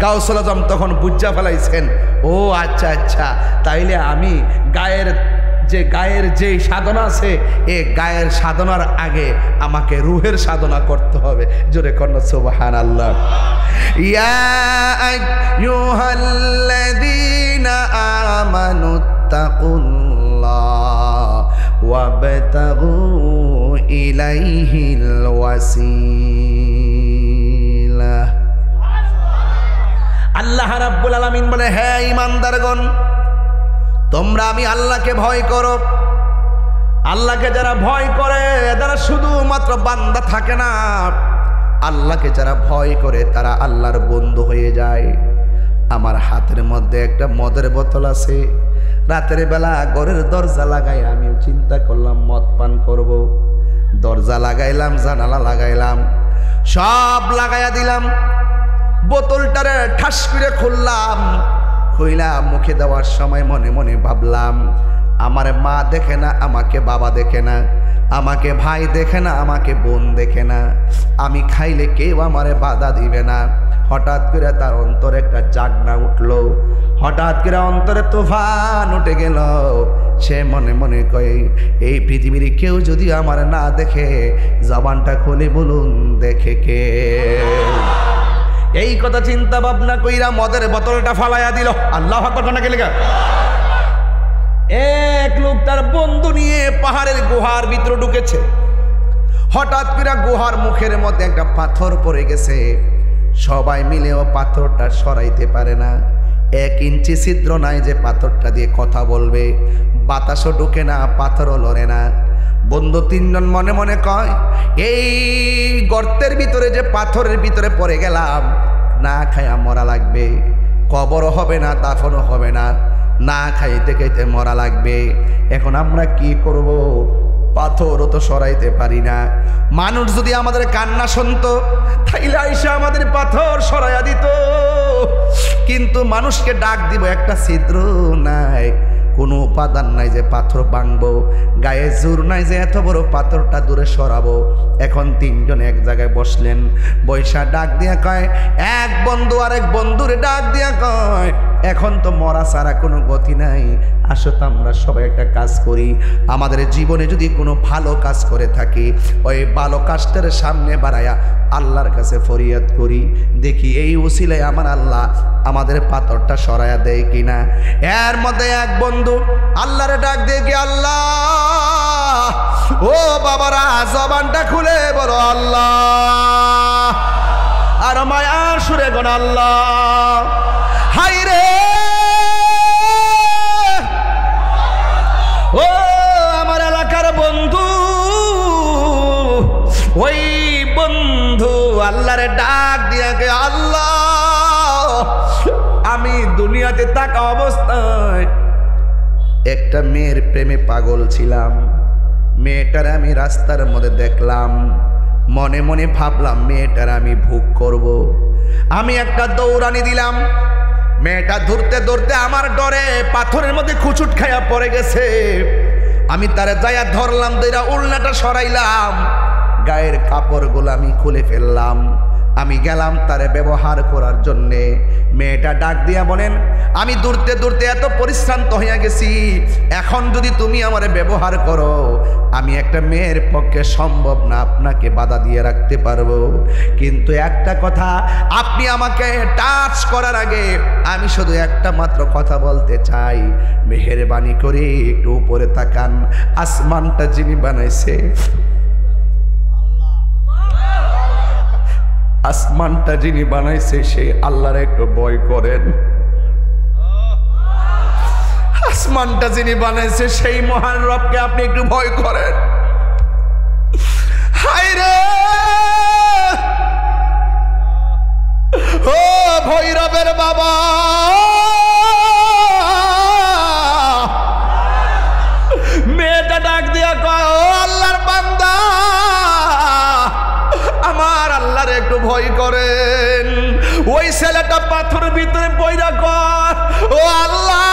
গাউসুল আজম তখন বুঝা ফেলাইছেন, ও আচ্ছা আচ্ছা, তাইলে আমি গায়ের যে সাধনা আছে, এ গায়ের সাধনার আগে আমাকে রুহের সাধনা করতে হবে। জোরে কন্যা সুবহানাল্লাহ। ইয়া আইয়ুহাল্লাযীনা আমানুত্তাকুল্লাহ ওয়াবতাগু ইলাইহিল ওয়াসিলা। আল্লাহ রাব্বুল আলামিন বলে, হ্যাঁ ইমানদারগণ, তোমরা আমি আল্লাহকে ভয় করো। আল্লাহকে যারা ভয় করে তারা শুধুমাত্র বান্দা থাকে না, আল্লাহকে যারা ভয় করে তারা আল্লাহর বন্ধু হয়ে যায়। আমার হাতের মধ্যে একটা মদের বোতল আছে। রাতের বেলা ঘরের দরজা লাগাই আমি চিন্তা করলাম মদ পান করব। দরজা লাগাইলাম, জানালা লাগাইলাম, সব লাগাইয়া দিলাম। বোতলটারে ঠাস করে খুললাম। খুইলা মুখে দেওয়ার সময় মনে মনে ভাবলাম, আমার মা দেখে না, আমাকে বাবা দেখে না, আমাকে ভাই দেখে না, আমাকে বোন দেখে না, আমি খাইলে কেউ আমারে বাধা দিবে না। হঠাৎ করে তার অন্তরে একটা জাগনা উঠলো, হঠাৎ করে অন্তরে তুফান উঠে গেল। সে মনে মনে কয়, এই পৃথিবীর কেউ যদি আমার না দেখে, জবানটা খুলে বলুন দেখে কে। এই কথা চিন্তা ভাবনা কইরা মদের বোতলটা ফালাইয়া দিল। আল্লাহু আকবার না কে লেগা। এক লোক তার বন্ধু নিয়ে পাহাড়ের গুহার ভিতরে ঢুকেছে। হঠাৎ করে গুহার মুখের মধ্যে একটা পাথর পড়ে গেছে। সবাই মিলেও পাথরটা সরাইতে পারে না। 1 ইঞ্চি ছিদ্র নাই যে পাথরটা দিয়ে কথা বলবে। বাতাসও ঢুকে না, পাথরও লড়ে না। বন্ধু 3 জন মনে মনে কয়, এই গর্তের ভিতরে যে পাথরের ভিতরে পড়ে গেলাম, না খায়া মরা লাগবে, কবরও হবে না, দাফনও হবে না, না খাইতে খাইতে মরা লাগবে। এখন আমরা কি করব? পাথরও তো সরাইতে পারি না। মানুষ যদি আমাদের কান্না শুনতো তাইলে আইসা আমাদের পাথর সরাইয়া দিত, কিন্তু মানুষকে ডাক দিব একটা ছিদ্র নাই, কোনো উপাদান নাই যে পাথর ভাঙবো, গায়ে জোর নাই যে এত বড় পাথরটা দূরে সরাবো। এখন 3 জন এক জায়গায় বসলেন। বৈশা ডাক দিয়া কয়, এক বন্ধু আরেক বন্ধুরে ডাক দিয়া কয়, এখন তো মরা ছাড়া কোনো গতি নাই, আসো তো আমরা সবাই একটা কাজ করি। আমাদের জীবনে যদি কোনো ভালো কাজ করে থাকি, ওই ভালো কাজটার সামনে বাড়ায়া আল্লাহর কাছে ফরিয়াদ করি, দেখি এই উসিলায় আমার আল্লাহ আমাদের পাথরটা সরাইয়া দেয় কিনা। এর মধ্যে এক বন্ধু আল্লাহরে ডাক দিয়ে কি, আল্লাহ ও বাবারা, জবানটা খুলে বলো আল্লাহ, আর মায়া সুরে গণ আল্লাহ। হাই রে ও আমার এলাকার বন্ধু, ওই বন্ধু আল্লাহরে ডাক দিয়া কে, আল্লাহ আমি দুনিয়াতে থাকা অবস্থায় একটা মেয়ের প্রেমে পাগল ছিলাম। মেয়েটার আমি রাস্তার মধ্যে দেখলাম, মনে মনে ভাবলাম মেয়েটার আমি ভোগ করব। আমি একটা দৌড়ানি দিলাম। মেয়েটা ধরতে ধরতে আমার ডরে পাথরের মধ্যে খুচুট খাইয়া পড়ে গেছে। আমি তারে যাইয়া ধরলাম, দইরা উল্লাটা সরাইলাম, গায়ের কাপড়গুলো আমি খুলে ফেললাম। আমি গেলাম তারে ব্যবহার করার জন্যে। মেয়েটা ডাক দিয়া বলেন, আমি দৌড়তে দৌড়তে এত পরিশ্রান্ত হইয়া গেছি, এখন যদি তুমি আমার ব্যবহার করো, আমি একটা মেয়ের পক্ষে সম্ভব না আপনাকে বাধা দিয়ে রাখতে পারবো। কিন্তু একটা কথা, আপনি আমাকে টাচ করার আগে আমি শুধু একটা মাত্র কথা বলতে চাই, মেহেরবানি করে একটু উপরে তাকান। আসমানটা যিনি বানাইছে, আসমানটা যিনি বানাইছে সেই আল্লাহর একটু ভয় করেন। আসমানটা যিনি বানাইছে সেই মহান রবকে আপনি একটু ভয় করেন। হায় রে ও ভৈরবের বাবা, মেয়েটা ডাক দিয়া কয়, ও আল্লাহর বান্দা, আমার আল্লাহর একটু ভয় করেন। ওই ছেলেটা পাথরের ভিতরে পয়রা কর, ও আল্লাহ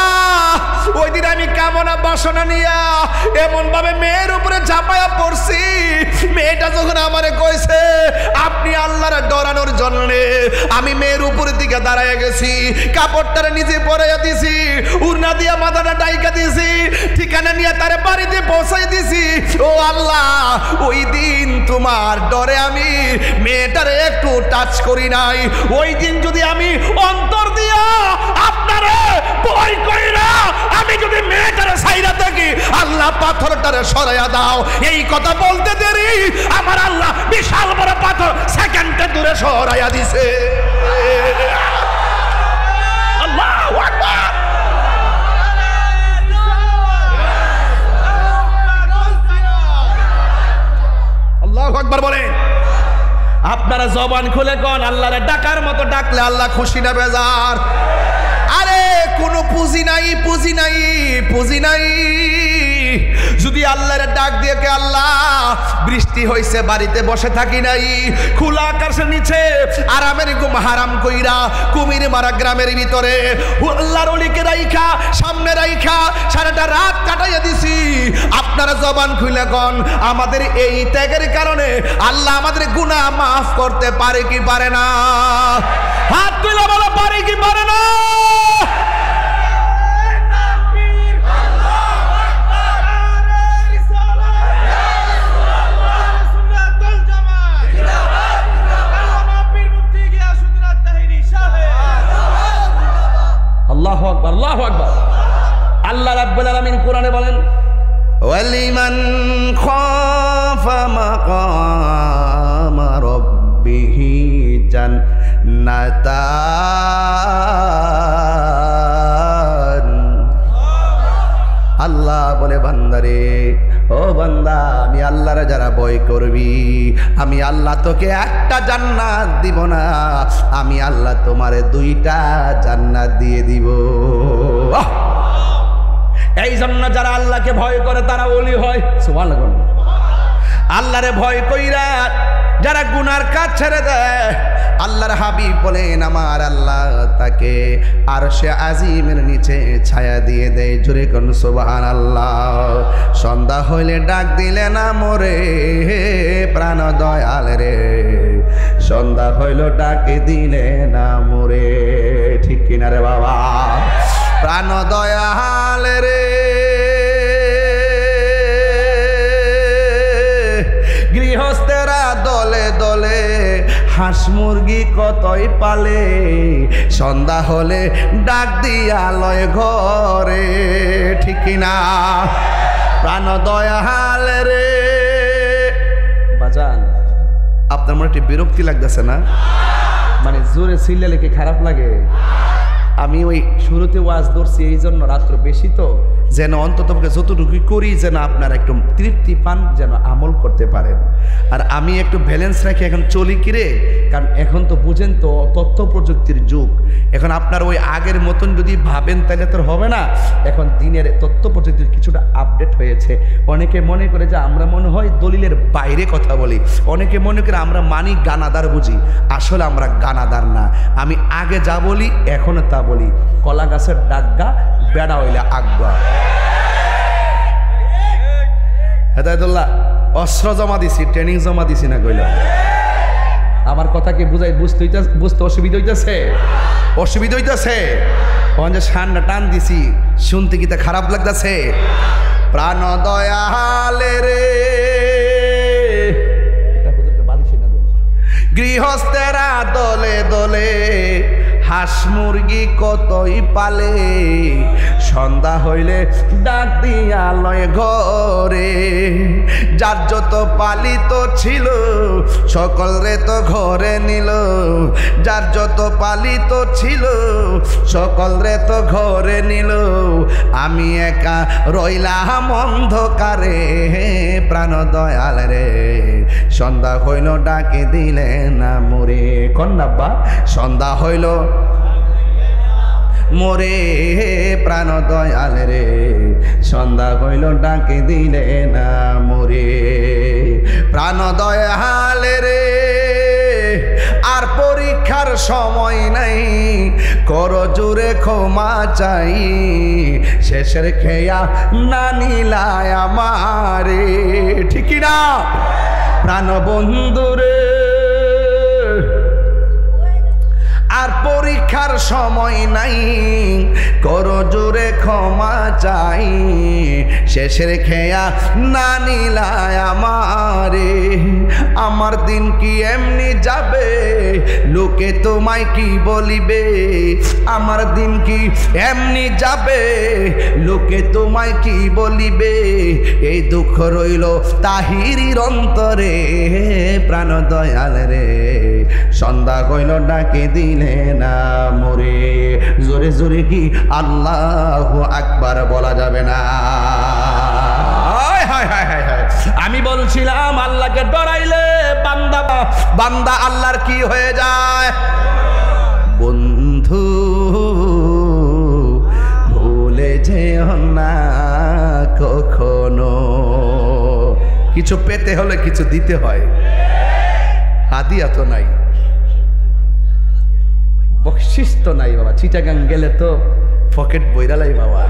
ওই দিন আমি কামনা বাসনা নিয়া এমন ভাবে মেয়ের উপরে ঝাঁপায়া পড়ছি, মেয়েটা যখন আমারে কইছে আপনি আল্লাহর ডরানোর জন্য, আমি মেয়ের উপরের দিকে দাঁড়ায় গেছি, কাপড়টারে নিচে পরাইয়া দিছি, উড়না দিয়া মাথাটা ডাইকা দিছি, ঠিকানা নিয়ে তারে বাড়িতে পৌঁছাই দিছি। ও আল্লাহ ওই দিন তোমার ডরে আমি মেয়েটারে একটু টাচ করি নাই। ওই দিন যদি আমি অন্তর দিয়া আপনারে ভয় করি না, আমি যদি মেয়েটারে সাইরা থাকি, আল্লাহ পাথরটারে সরাইয়া দাও। এই কথা বলতে দেরি আমার আল্লাহ বিশাল বড় পাথর সেকেন্ডে দূরে সরাইয়া দিছে। আল্লাহু আকবার। আল্লাহু আকবার বলেন। আপনারা জবান খুলে কোন আল্লাহরে ডাকার মতো ডাকলে আল্লাহ খুশি না বেজার? আরে কোনো পুঁজি নাই, পুঁজি নাই, পুঁজি নাই। যদি আল্লাহরে ডাক দিয়ে কে আল্লাহ বৃষ্টি হইছে বাড়িতে বসে থাকি নাই, খোলা আকাশের নিচে আরামের ঘুম হারাম কইরা কুমির মারা গ্রামের ভিতরে আল্লাহর ওলিকে রাইখা সামনে রাইখা সারাটা রাত কাটাইয়া দিছি। আপনারা জবান খুলে কোন আমাদের এই ত্যাগের কারণে আল্লাহ আমাদের গুনাহ মাফ করতে পারে কি পারে না? হাত তুলে বলো পারে কি পারে না? আল্লাহু আকবার, আল্লাহু আকবার। আল্লাহ রাব্বুল আলামিন কোরআনে বলেন ওয়ালিমান খাফা মাকামা রাব্বিহি জান্নাতান। আল্লাহ বলে বান্দারে, ও বান্দা, আমি আল্লাহর যারা ভয় করবি আমি আল্লাহ তোকে একটা জান্নাত দিব না, আমি আল্লাহ তোমারে দুইটা জান্নাত দিয়ে দিব। এই জন্য যারা আল্লাহকে ভয় করে তারা ওলি হয়। সুবহানাল্লাহ। আল্লাহরে ভয় কইরা যারা গুনার কাজ ছেড়ে দেয় আল্লাহর হাবিব বলেন আমার আল্লাহ তাকে আরশে আজিমের নিচে ছায়া দিয়ে দেয়। জোরে কোন সুবহানাল্লাহ। সন্ধ্যা হইলে ডাক দিলে না মোরে প্রাণ দয়াল রে, সন্ধ্যা হইল ডাকে দিলে না মোরে। ঠিক কিনা রে বাবা? প্রাণ দয়াল রে, গৃহস্থেরা দলে দলে হাঁস মুরগি কতই পালে, সন্ধ্যা হলে ডাক দিয়া লয় ঘরে। ঠিক কিনা? প্রাণ দয়াল রে। বাজান আপনার মনে একটু বিরক্তি লাগতেছে না? মানে জোরে চিল্লালে কি খারাপ লাগে? আমি ওই শুরুতে ওয়াজ ধরছি এই জন্য রাত্র বেশি তো, যেন অন্তত যতটুকু করি যেন আপনারা একটু তৃপ্তি পান, যেন আমল করতে পারেন। আর আমি একটু ব্যালেন্স রাখি এখন চলি কিরে, কারণ এখন তো বুঝেন তো তথ্য প্রযুক্তির যুগ। এখন আপনার ওই আগের মতন যদি ভাবেন তাহলে তো হবে না। এখন দিনের তথ্য প্রযুক্তির কিছুটা আপডেট হয়েছে। অনেকে মনে করে যে আমরা মনে হয় দলিলের বাইরে কথা বলি, অনেকে মনে করে আমরা মানি গানাদার বুঝি। আসলে আমরা গানাদার না। আমি আগে যা বলি এখনো তা বলি। কলা গাছের ডাগা বেড়া হইলে আজ্ঞা। হেদায়েতুল্লাহ অস্ত্র জমা দিছি, ট্রেনিং জমা দিছি না কইলাম? আমার কথা কি বুঝতে অসুবিধা হইতেছে? অসুবিধা হইতেছে? যে সান্না টান দিছি শুনতে কি তা খারাপ লাগতেছে? প্রাণ দয়ালে রে, গৃহস্থেরা দলে দলে হাঁস মুরগি কতই পালে, সন্ধ্যা হইলে ডাক দিয়া লয় ঘরে। যার যত পালিত ছিল সকল রে তো ঘরে নিল, যার যত পালিত ছিল সকল রে তো ঘরে নিল। আমি একা রইলাম অন্ধকারে, প্রাণ দয়াল রে, সন্ধ্যা হইল ডাকে দিলে না মোরে। কন্যাব্বা সন্ধ্যা হইল মোরে প্রাণ দয়াল রে, সন্ধ্যা হইল ডাকে দিলে না মোরে। প্রাণ দয়াল রে, আর পরীক্ষার সময় নাই, করো জুড়ে ক্ষমা চাই, শেষের খেয়া না নিলায় আমারে। ঠিক না প্রাণ বন্ধুরে? আর পরীক্ষার সময় নাই, করো জোরে ক্ষমা চাই, শেষের খেয়া না নিলায় আমারে। আমার দিন কি এমনি যাবে, লোকে তোমায় কি বলিবে? আমার দিন কি এমনি যাবে, লোকে তোমায় কি বলিবে? এই দুঃখ রইল তাহিরির অন্তরে, প্রাণ দয়াল রে, সন্ধ্যা কইল ডাকে দিলে না মোরে। জোরে জোরে কি আল্লাহু আকবার বলা যাবে না? আমি বলছিলাম আল্লাহকে ডরাইলে বান্দা বান্দা আল্লাহর কি হয়ে যায়? বন্ধু ভুলে যেও না কখনো। কিছু পেতে হলে কিছু দিতে হয়, হাদিয়া তো নাই, বকশিস তো নাই বাবা। চিটাগাং গেলে তো পকেট বইরালাই বাবা,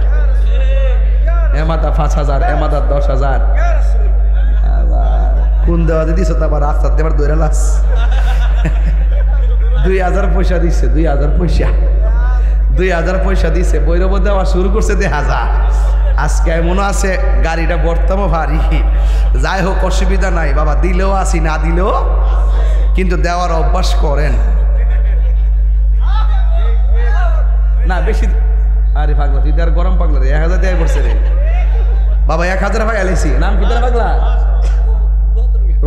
এমাদা 5,000, এমাদা 10,000। কোন দেওয়া দিস আবার রাস্তা আবার দৈরালাস 2,000 পয়সা দিচ্ছে, 2,000 পয়সা দিচ্ছে। বৈরব দেওয়া শুরু করছে 2,000। আজকে মনে আছে গাড়িটা বর্তম ভারী। যাই হোক অসুবিধা নাই বাবা, দিলেও আসি না দিলেও কিন্তু দেওয়ার অভ্যাস করেন না বেশি। আরে পাগলা তুই আর গরম পাগলা রে, 1,000 দেয়া করছে রে বাবা। 1,000 ভাই আলাইছি, নাম কি তোর পাগলা?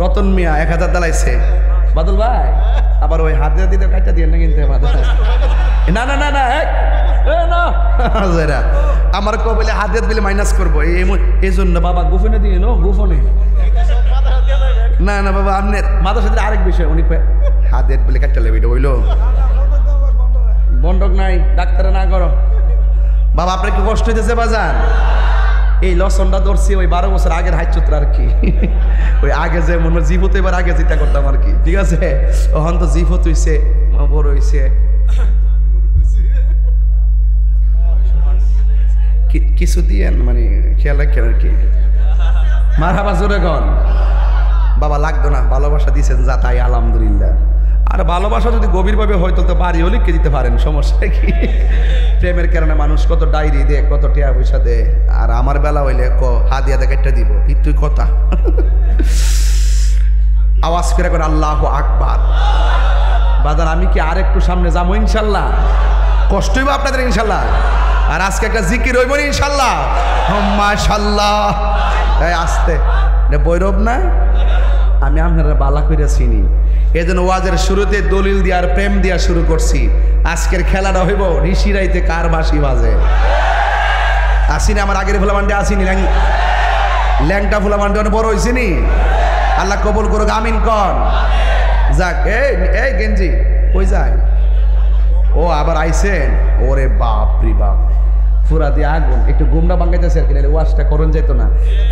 রতন মিয়া 1,000 দালাইছে। বাদল ভাই আবার ওই হাত দিতে কাটা দিয়ে না কিনতে না না না না না আমার কবলে হাত দিলে মাইনাস করবো এই জন্য বাবা গোপনে দিয়ে নো গোপনে না না বাবা আপনার মাথার সাথে আরেক বিষয় উনি হাত বলে কাটতে লেবে এটা হইলো বন্ডক নাই ডাক্তারে না করো বাবা। আপনার কি কষ্ট হইতেছে বাজান? এই লসনটা ধরছি ওই 12 বছর আগের হাইচুত্র আর কি। ওই আগে যে মনে জীবত এবার আগে চিন্তা করতাম আর কি, ঠিক আছে? ওখান তো জীবত হইছে বড় হইছে কিছু দিয়ে মানে খেয়াল রাখেন আর কি। মারহাবা জোরে গন বাবা, লাগতো না, ভালোবাসা দিয়েছেন যা তাই আলহামদুলিল্লাহ। আর ভালোবাসা যদি গভীরভাবে হয়তো তো বাড়ি হলে কে দিতে পারেন, সমস্যা কি? প্রেমের কারণে মানুষ কত ডায়েরি দে, কত টিয়া পয়সা দে, আর আমার বেলা হইলে হাদিয়া দেখে একটা দিব তুই কথা। আওয়াজ করে করে আল্লাহু আকবার। বাদান আমি কি আর একটু সামনে যাবো ইনশাল্লাহ? কষ্ট হইব আপনাদের ইনশাল্লাহ। আর আজকে একটা জিকির হইব ইনশাল্লাহ। মাশাআল্লাহ। এই আসতে বৈরব না, আমি আপনারা বালা করে চিনি, এই জন্য ওয়াজের শুরুতে দলিল দিয়ে আর প্রেম দিয়া শুরু করছি। আজকের খেলাটা হইব ঋষি রাইতে কার বাঁশি বাজে। আসিনি আমার আগের ফুলামান্ডে আসিনি, ল্যাংটা ফুলামান্ডে অনেক বড় হয়েছি নি। আল্লাহ কবুল করুক, আমিন কন। যাক এই গেঞ্জি কই যায়? ও আবার আইছেন? ওরে বাপ রে বাপ, পুরা দিয়ে আগুন। একটু গুমরা বাঙ্গাইতেছে আর কি, ওয়াশটা করণ যেত না।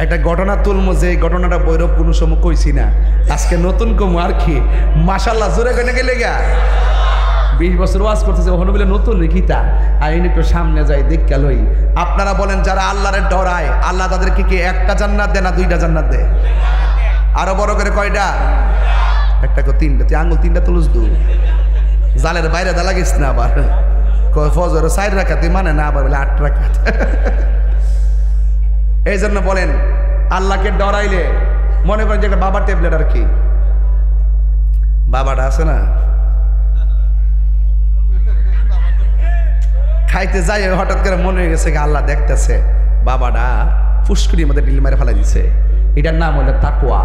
একটা ঘটনা তুলমো, যে ঘটনাটা বৈরব কোনো সময় কইছি না, আজকে নতুন কমু আর কি। মাশাল্লাহ জোরে কেনে গেলে গা 20 বছর ওয়াজ করতেছে, ওখানে বলে নতুন রেখিতা। আর এই একটু সামনে যাই দেখতে লই। আপনারা বলেন যারা আল্লাহরে ডরায়, আল্লাহ তাদেরকে কি একটা জান্নাত দেয় না 2টা জান্নাত দেয়? আরো বড় করে কয়টা? একটা কো 3টা। তুই আঙুল 3টা তুলস দু, জালের বাইরে দা লাগিস না আবার। ফজর 4 রাকাত মানে না, আবার বলে 8 রাকাত। এই জন্য বলেন আল্লাহকে ডরাইলে মনে করেন যে একটা বাবা ট্যাবলেট আর কি, বাবাটা আছে না, খাইতে যাই হঠাৎ করে মনে হয়ে গেছে আল্লাহ দেখতেছে, বাবাটা ফুসকুড়ির মধ্যে ডিল মেরে ফেলা দিছে। এটার নাম হলো তাকওয়া।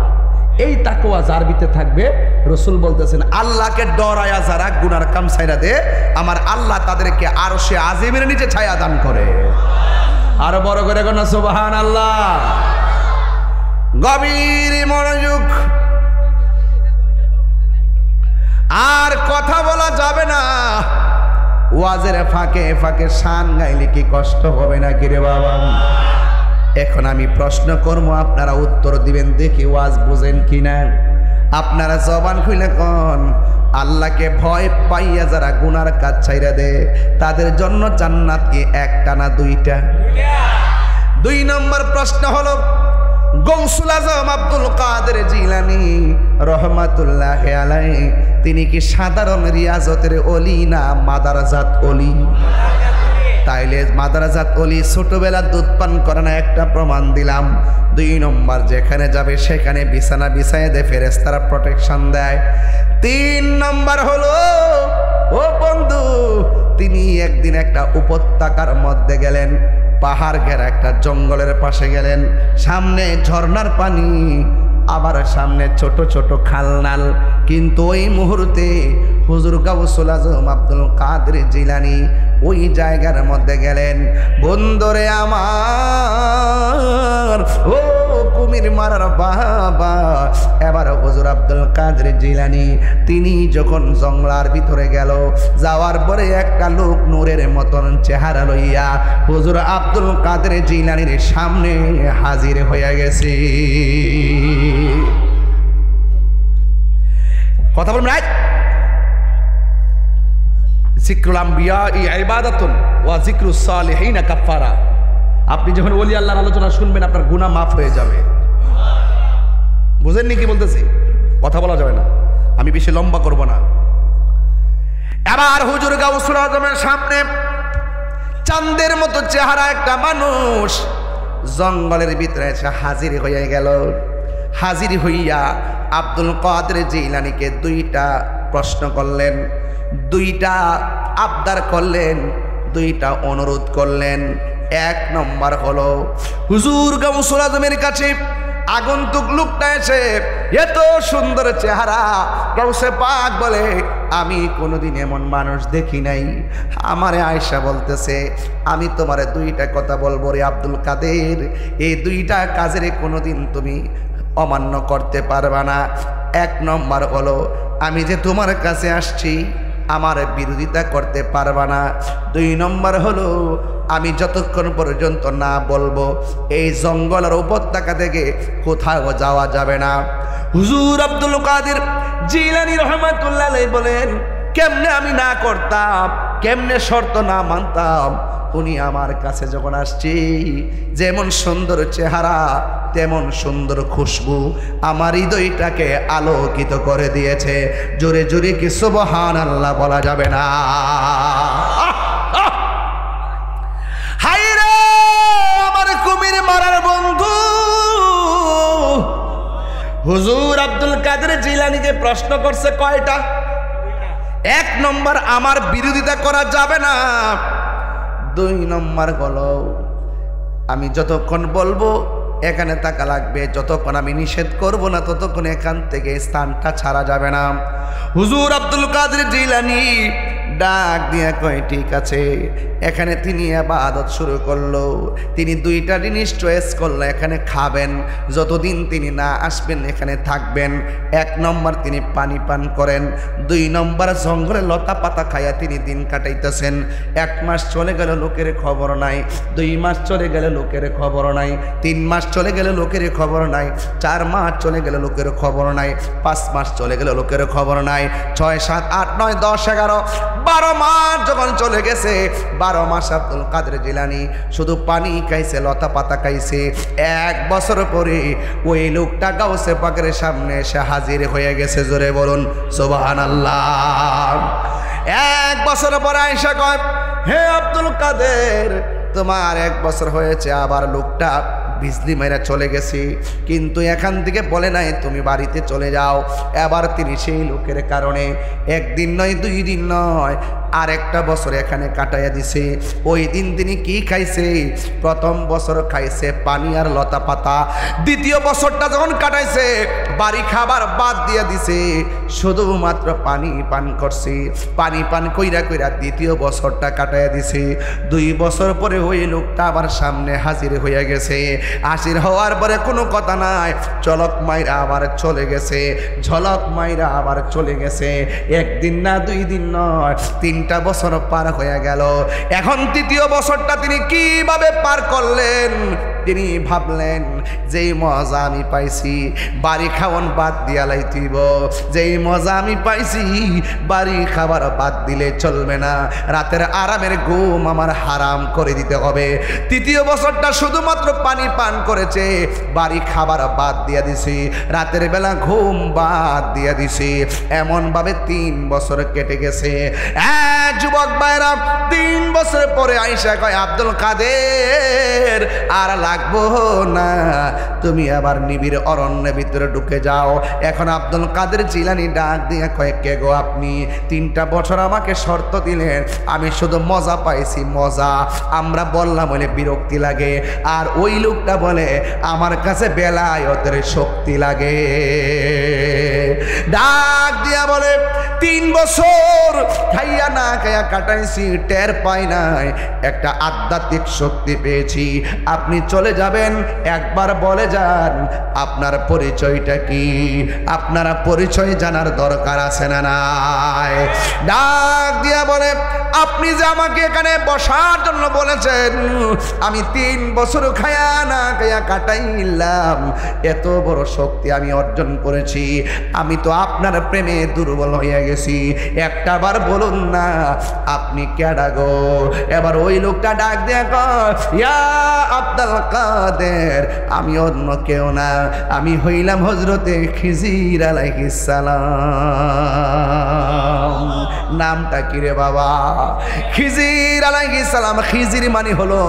এই তাকওয়া যার ভিতরে থাকবে, রসুল বলতেছেন আল্লাহকে ডরায়া যারা গুনার কাম ছাইরা দে, আমার আল্লাহ তাদেরকে আরশে আজিমের নিচে ছায়া দান করে। আরো বড় করে কোন সুবহানাল্লাহ। গভীর মনোযোগ। আর কথা বলা যাবে না। ওয়াজের ফাঁকে ফাঁকে শান গাইলে কি কষ্ট হবে না কি রে বাবা? এখন আমি প্রশ্ন করবো, আপনারা উত্তর দিবেন, দেখি ওয়াজ বুঝেন কিনা। আপনারা জবান খুলে কোন আল্লাহকে ভয় পাইয়া যারা গুনার কাজ ছাইরা দে, তাদের জন্য জান্নাত কি একটা না 2টা? 2 নম্বর প্রশ্ন হলো, গৌসুল আজম আব্দুল কাদের জিলানী রহমাতুল্লাহ আলাইহি তিনি কি সাধারণ রিয়াজতের ওলি না মাদারাজাত ওলি? তাইলে মাদারাজাত ওলি ছোটবেলা দুধ পান করে না, একটা প্রমাণ দিলাম। 2 নম্বর, যেখানে যাবে সেখানে বিছানা বিছায় দে, ফেরেশতারা প্রোটেকশন দেয়। 3 নম্বর হলো, ও বন্ধু, তিনি একদিন একটা উপত্যকার মধ্যে গেলেন, পাহাড় ঘেরা একটা জঙ্গলের পাশে গেলেন, সামনে ঝর্ণার পানি, আবার সামনে ছোট ছোট খালনাল। কিন্তু ওই মুহূর্তে হুজুর গাউসুল আজম আব্দুল কাদের জিলানী ওই জায়গার মধ্যে গেলেন। বন্ধুরে আমার, ও কুমির মারার বাবা, এবার হুজুর হুজুর আব্দুল কাদের জিলানী তিনি যখন জঙ্গলার ভিতরে গেল, যাওয়ার পরে একটা লোক নূরের মতন চেহারা লইয়া হুজুর আব্দুল কাদের জিলানীর সামনে হাজির হয়ে গেছে। কথা বলবেন রাইট? যিকরুল আম্বিয়া ইবাদাতুন ওয়া যিকরুস সালিহিন কাফারা। আপনি যখন ওলি আল্লাহর আলোচনা শুনবেন আপনার গুনাহ মাফ হয়ে যাবে। বুঝেননি কি বলতেছি? কথা বলা যাবে না, আমি বেশি লম্বা করব না। এবার হুজুর গাউসুল আজমের সামনে চাঁদের মতো চেহারা একটা মানুষ জঙ্গলের ভিতরে এসে হাজির হয়ে গেল। হাজির হইয়া আব্দুল কাদের জিলানীকে দুইটা প্রশ্ন করলেন, দুইটা আবদার করলেন, দুইটা অনুরোধ করলেন। এক নম্বর হলো হুজুর গাউসুল আজমের কাছে আগন্তুক লোকটা এসে এত সুন্দর চেহারা, গাউসে পাক বলে আমি কোনোদিন এমন মানুষ দেখি নাই। আমারে আয়েশা বলতেছে আমি তোমারে দুইটা কথা বলবো রে আব্দুল কাদের, এই দুইটা কাজের কোনোদিন তুমি অমান্য করতে পারবা না। এক নম্বর হলো আমি যে তোমার কাছে আসছি আমার বিরোধিতা করতে পারবা না। দুই নম্বর হলো আমি যতক্ষণ পর্যন্ত না বলবো এই জঙ্গলের উপত্যকা থেকে কোথাও যাওয়া যাবে না। হুজুর আব্দুল কাদের জিলানী রহমাতুল্লাহ আলাইহি বলেন কেমনে আমি না করতাম, কেমনে শর্ত না মানতাম। উনি আমার কাছে যখন আসছি যেমন সুন্দর চেহারা তেমন সুন্দর খুশবু আমার হৃদয়টাকে আলোকিত করে দিয়েছে। জোরে জোরে কি সুবহানাল্লাহ বলা যাবে না? হায় রে আমার কুমির মারার বন্ধু। হুজুর আব্দুল কাদের জিলানীকে প্রশ্ন করছে কয়টা? এক নম্বর আমার বিরোধিতা করা যাবে না। দুই নম্বর হলো আমি যতক্ষণ বলবো এখানে থাকা লাগবে, যতক্ষণ আমি নিষেধ করব না ততক্ষণ এখান থেকে স্থানটা ছাড়া যাবে না। হুজুর আব্দুল কাদের জিলানী ডাক দিয়ে কয় ঠিক আছে। এখানে তিনি ইবাদত শুরু করলো। তিনি দুইটা জিনিস চয়েস করলো, এখানে খাবেন, যতদিন তিনি না আসবেন এখানে থাকবেন। এক নম্বর তিনি পানি পান করেন, দুই নম্বর জঙ্গলে লতা পাতা খাইয়া তিনি দিন কাটাইতেছেন। 1 মাস চলে গেল লোকের খবর নাই, 2 মাস চলে গেলে লোকের খবর নাই, 3 মাস চলে গেলে লোকের খবর নাই, 4 মাস চলে গেলে লোকের খবর নাই, 5 মাস চলে গেলে লোকের খবর নাই, 6, 7, 8, 9, 10, 11, 12 মাস যখন চলে গেছে, 12 মাস আব্দুল কাদের জিলানী শুধু পানি খাইছে, লতা পাতা খাইছে। 1 বছর পরে ওই লোকটা গাউসে পাকের সামনে এসে হাজির হয়ে গেছে। জোরে বলুন সুবহানাল্লাহ। 1 বছর পরে আয়েশা কয় হে আব্দুল কাদের তোমার 1 বছর হয়েছে, আবার লোকটা বিজলি মেরা চলে গেছে, কিন্তু এখান থেকে বলে নাই তুমি বাড়িতে চলে যাও। এবার তিনি সেই লোকের কারণে 1 দিন নয় 2 দিন নয় আরেকটা বছর এখানে কাটাইয়া দিছে। ওই দিন তিনি কি খাইছে? প্রথম বছর খাইছে পানি আর লতা পাতা, দ্বিতীয় বছরটা যখন কাটাইছে বাড়ি খাবার বাদ দিয়ে দিছে, শুধুমাত্র পানি পান করছে। পানি পান কইরা কইরা দ্বিতীয় বছরটা কাটাইয়া দিছে। 2 বছর পরে ওই লোকটা আবার সামনে হাজির হয়ে গেছে। হাজির হওয়ার পরে কোনো কথা নাই, চলক মাইরা আবার চলে গেছে, ঝলক মাইরা আবার চলে গেছে। 1 দিন না 2 দিন নয় 3টা বছর পার হয়ে গেল। এখন 3য় বছরটা তিনি কিভাবে পার করলেন? তিনি ভাবলেন যেই মজা আমি পাইছি বাড়ি খাওয়ান বাদ দিয়া লাইতিব, যেই মজা আমি পাইছি বাড়ি খাবার বাদ দিলে চলবে না, রাতের আরামের ঘুম আমার হারাম করে দিতে হবে। 3য় বছরটা শুধুমাত্র পানি পান করেছে, বাড়ি খাবার বাদ দিয়া দিছি, রাতের বেলা ঘুম বাদ দিয়া দিছি। এমনভাবে 3 বছর কেটে গেছে। যুবক ভাইরা 3 বছর পরে আয়েশা কয় আব্দুল কাদের আর লাগবো না, তুমি আবার নিবিড় অরণ্যের ভিতরে ঢুকে যাও। এখন আব্দুল কাদের জিলানী ডাক দিয়ে কয় কে গো আপনি? 3টা বছর আমাকে শর্ত দিলেন, আমি শুধু মজা পাইছি মজা। আমরা বললাম বলে বিরক্তি লাগে, আর ওই লোকটা বলে আমার কাছে বেলায়েতের শক্তি লাগে। ডাক দিয়া বলে 3 বছর খাইয়া না খাইয়া কাটাইছি, টের পাই নাই, একটা আধ্যাত্মিক শক্তি পেয়েছি। আপনি চলে যাবেন, একবার বলে যান আপনার পরিচয়টা কি? আপনারা পরিচয় জানার দরকার আছে না নাই? ডাক দিয়া বলে, আপনি যে আমাকে এখানে বসার জন্য বলেছেন, আমি 3 বছর খায়া না খায়া কাটাইলাম, এত বড় শক্তি আমি অর্জন করেছি, আমি তো আপনার প্রেমে দুর্বল হয়ে গেছি, একটা বার বলুন না আপনি কেডা গো? এবার ওই লোকটা ডাক দেয়া কয়, ইয়া আব্দুল কাদের, আমি অন্য কেউ না, আমি হইলাম হযরতে খিজির আলাইহিস সালাম। নামটা কি রে বাবা? খিজির আলাইহিস সালাম। খিজির মানে হলো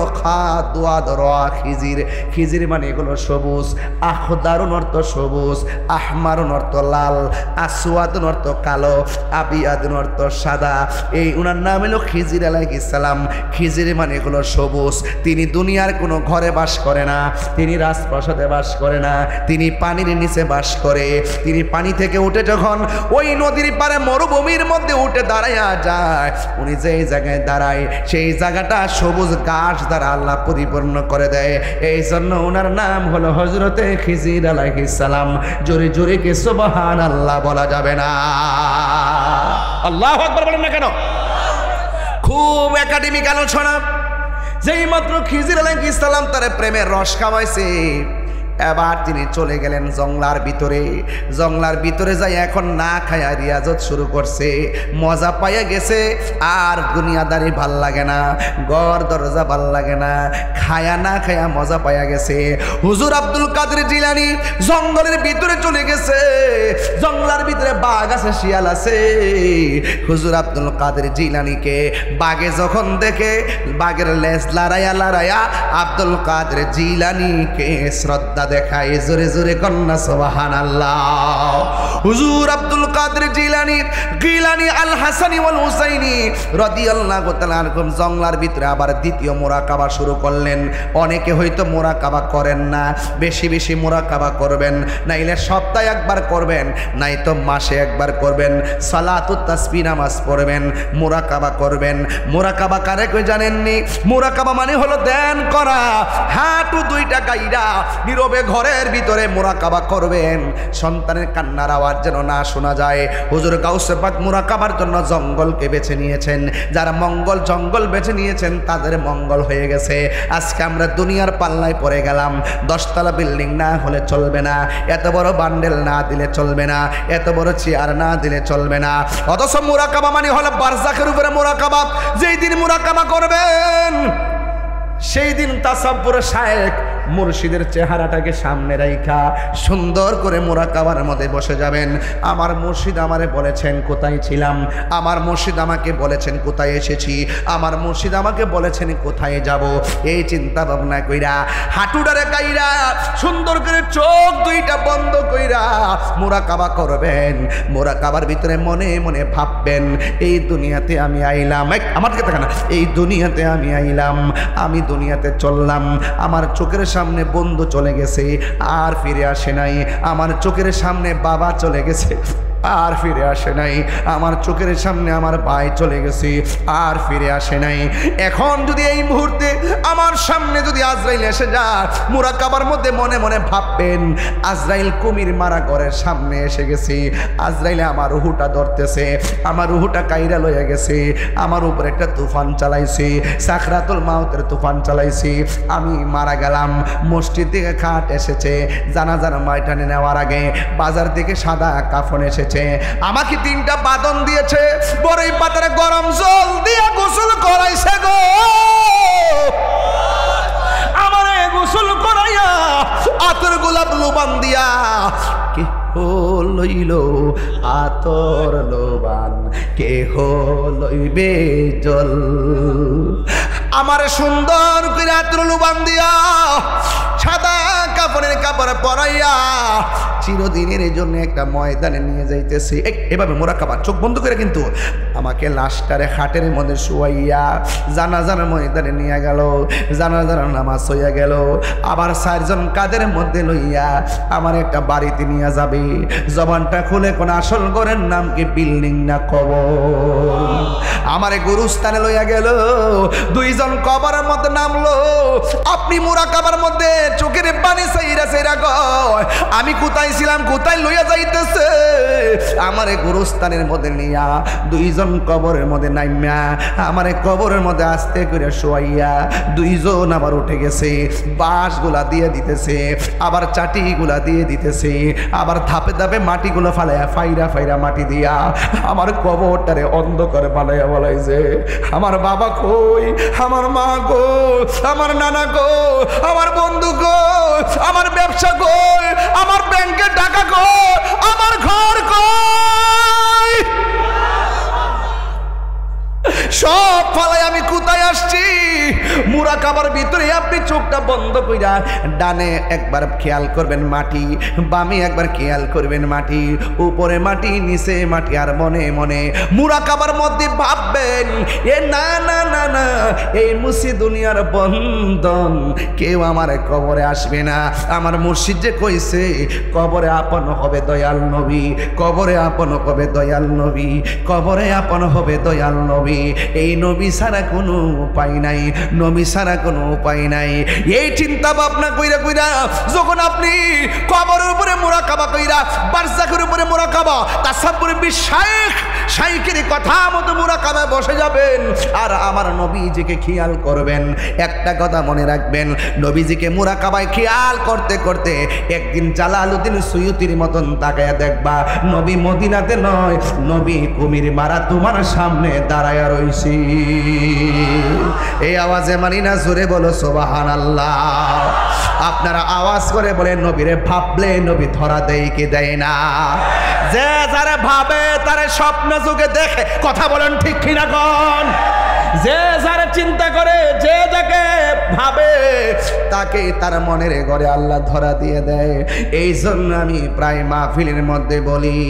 খিজির, খিজির মানে হলো সবুজ, আখদারুন অর্থ সবুজ, আহমারুন অর্থ লাল, আসওয়াদুন অর্থ কালো, আবিয়াদুন অর্থ সাদা। এই উনার নাম হলো খিজির আলাইহিস সালাম। খিজির মানে হলো সবুজ। তিনি দুনিয়ার কোনো ঘরে বাস করে না, তিনি রাজপ্রাসাদে বাস করে না, তিনি পানির নিচে বাস করে। তিনি পানি থেকে উঠে যখন ওই নদীর পারে মরুভূমির মধ্যে উঠে দাঁড়াইয়া যায়, উনি যেই জায়গায় দাঁড়ায় সেই জায়গাটা সবুজ ঘাস দ্বারা আল্লাহ পরিপূর্ণ করে দেয়। এই জন্য ওনার নাম হলো হযরতে খিজির আলাইহিস সালাম। জোরে জোরে কে সুবহানাল্লাহ বলা যাবে না? আল্লাহু আকবার বলেন না কেন? খুব একাডেমিক আলোচনা। যেই মাত্র খিজির আলাইহিস সালাম তার প্রেমের রস খাওয়াইছে, এবার তিনি চলে গেলেন জঙ্গলার ভিতরে। জঙ্গলার ভিতরে যাই এখন না খায়া রিয়াজত শুরু করছে, মজা পাইয়া গেছে। আর দুনিয়াদারি ভাল লাগে না, ঘর দরজা ভাল লাগে না, খায়া না খায়া মজা পাইয়া গেছে। হুজুর আব্দুল কাদের জিলানী জঙ্গলের ভিতরে চলে গেছে। জঙ্গলার ভিতরে বাঘ আছে, শিয়াল আছে। হুজুর আব্দুল কাদের জিলানীকে বাঘে যখন দেখে, বাঘের লেজ লড়াইয়া লড়াইয়া আব্দুল কাদের জিলানীকে শ্রদ্ধা দেখায়। জোরে জোরে কন্যা সুবহানাল্লাহ। হুজুর আব্দুল কাদের জিলানী গিলানী আল হাসানী ওয়াল হুসাইনী রাদিয়াল্লাহু তাআলা আনহুম জঙ্গলার ভিতরে আবার দ্বিতীয় মুরাকাবা শুরু করলেন। অনেকে হয়তো মুরাকাবা করেন না, বেশি বেশি মুরাকাবা করবেন, নাইলে সপ্তাহে একবার করবেন, নাই তো মাসে একবার করবেন। সালাতুত তাসবিহ নামাজ পড়বেন, মুরাকাবা করবেন। মুরাকাবা কারে কই জানেননি? মুরাকাবা মানে হলো ধ্যান করা। হাঁটু দুইটা গাইরা নীরবে ঘরের ভিতরে মুরাকাবা করবেন, সন্তানের কান্নার আওয়াজ যেন না শোনা যায়। হুজুর গাউসে পাক মুরাকাবার জন্য জঙ্গলকে বেছে নিয়েছেন। যারা মঙ্গল জঙ্গল বেছে নিয়েছেন তাদের মঙ্গল হয়ে গেছে। আজকে আমরা দুনিয়ার পাল্লায় পড়ে গেলাম। 10 তলা বিল্ডিং না হলে চলবে না, এত বড় বান্ডেল না দিলে চলবে না, এত বড় চেয়ার না দিলে চলবে না। অথচ মুরাকাবা মানে হলো বারজাখের উপরে মুরাকাবা। যেই দিন মুরাকাবা করবেন সেই দিন তাসাব্বুর শায়েখ মুর্শিদের চেহারাটাকে সামনে রাইখা সুন্দর করে মুরাকাবার মধ্যে বসে যাবেন। আমার মুর্শিদ আমারে বলেছেন কোথায় ছিলাম, আমার মুর্শিদ আমাকে বলেছেন কোথায় এসেছি, আমার মুর্শিদ আমাকে বলেছেন কোথায় যাব। এই চিন্তা ভাবনা কইরা হাঁটুডারে কাইরা সুন্দর করে চোখ দুইটা বন্ধ কইরা মুরাকাবা করবেন। মুরাকাবার ভিতরে মনে মনে ভাববেন, এই দুনিয়াতে আমি আইলাম, আমার দিকে তাকান, এই দুনিয়াতে আমি আইলাম, আমি দুনিয়াতে চললাম, আমার চোখের সামনে বন্ধু চলে গেছে আর ফিরে আসে নাই, আমার চোখের সামনে বাবা চলে গেছে আর ফিরে আসে নাই, আমার চোখের সামনে আমার ভাই চলে গেছে আর ফিরে আসে নাই। এখন যদি এই মুহূর্তে আমার সামনে যদি আজরাইল এসে যায়, মুরাকাবার মধ্যে মনে মনে ভাববেন আজরাইল কুমির মারা ঘরের সামনে এসে গেছে, আজরাইলে আমার রুহুটা ধরতেছে, আমার রুহুটা কাইরা লয়ে গেছে, আমার উপর একটা তুফান চালাইছে, সাকরাতুল মাউতের তুফান চালাইছে, আমি মারা গেলাম। মসজিদ থেকে খাট এসেছে, জানাজার মাইটানে নেওয়ার আগে বাজার থেকে সাদা কাফন এসেছে, আমাকে 3টা বাদন দিয়েছে, বড়ই পাতারে গরম জল দিয়ে গোসল করাইছে গো, আমারে গোসল করাইয়া আতর গোলাপ লোবান দিয়া কে লইল আতর লোবান, কে লইবে জল, আমার সুন্দর করে আতর লোবান দিয়া সাদা কাপড়ের কাপড় পরাইয়া চিরদিনের এই জন্য একটা ময়দানে নিয়ে যাইতেছি। এভাবে মোরাকাবা, চোখ বন্ধ করে কিন্তু আমাকে লাশটারে খাটের মধ্যে শুয়াইয়া জানাজার ময়দানে নিয়ে গেল। জানাজার নামাজ হইয়া গেল। আবার 4 জন কাদের মধ্যে লইয়া আমার একটা বাড়িতে নিয়ে যাবে। জবানটা খুলে কোন আসল ঘরের নাম কি বিল্ডিং না কবর? আমারে গুরুস্থানে লইয়া গেল। 2 জন কবরের মধ্যে নামলো। আপনি মোরাকাবার মধ্যে চোখের পানি সাইরা সাইরা কয় আমি কোথায় ছিলাম, কোথায় লইয়া যাইতেছে? আমারে গুরুস্থানের মধ্যে নিয়া 2 জন কবরের মধ্যে নাইমা আমারে কবরের মধ্যে আস্তে করে শোয়াইয়া 2 জন আবার উঠে গেছে। বাঁশগুলা দিয়ে দিতেছে, আবার চাটিগুলা দিয়ে দিতেছে, আবার ধাপে ধাপে মাটিগুলো ফালাইয়া ফাইরা ফাইরা মাটি দিয়া আমার কবরটারে অন্ধকারে বানাইয়া বলাইছে আমার বাবা কই, আমার মা কই, আমার নানা কই, আমার বন্ধু কই, আমার ব্যবসা কই, আমার ব্যাংকের টাকা কই, আমার ঘর কই? সব ফালাই আমি কোথায় আসছি? মুরাকাবার ভিতরে আপনি চোখটা বন্ধ কইরা ডানে একবার খেয়াল করবেন মাটি, বামে একবার খেয়াল করবেন মাটি, উপরে মাটি নিচে মাটি, আর মনে মনে মুরাকাবার মধ্যে ভাববেন এ না না না না এই মুসি দুনিয়ার বন্ধন, কেউ আমার কবরে আসবে না। আমার মুর্শিদ যে কইছে কবরে আপন হবে দয়াল নবী, কবরে আপন হবে দয়াল নবী, কবরে আপন হবে দয়াল নবী। এই নবী ছাড়া কোনো উপায় নাই, নবী ছাড়া কোনো উপায় নাই। এই চিন্তা ভাবনা কইরা কইরা যখন আপনি কবরের উপরে মুরাকাবা কইরা বারজাখের উপরে মুরাকাবা তাসাব্বুরে বিশাইখ শাইখের কথা মতো মুরাকাবায় বসে যাবেন আর আমার নবীজিকে খেয়াল করবেন। একটা কথা মনে রাখবেন, নবীজিকে মুরাকাবায় খেয়াল করতে করতে একদিন জালালউদ্দিন সুয়ুতির মতন তাকায়া দেখবা নবী মদিনাতে নয়, নবী কুমির মারা তোমার সামনে দাঁড়ায়া রইছি। এই আওয়াজে মানি না, জোরে বলো সুবহানাল্লাহ। আপনারা আওয়াজ করে বলেন নবীরে ভাবলে নবী ধরা দেয় কি দেয় না? যে যারা ভাবে তারা স্বপ্ন যুগে দেখে, কথা বলেন ঠিক কিনা কোন? যে যারা চিন্তা করে, যে যাকে ভাবে তাকে তার মনের ঘরে আল্লাহ ধরা দিয়ে দেয়। এই জন্য আমি প্রায় মাহফিলের মধ্যে বলি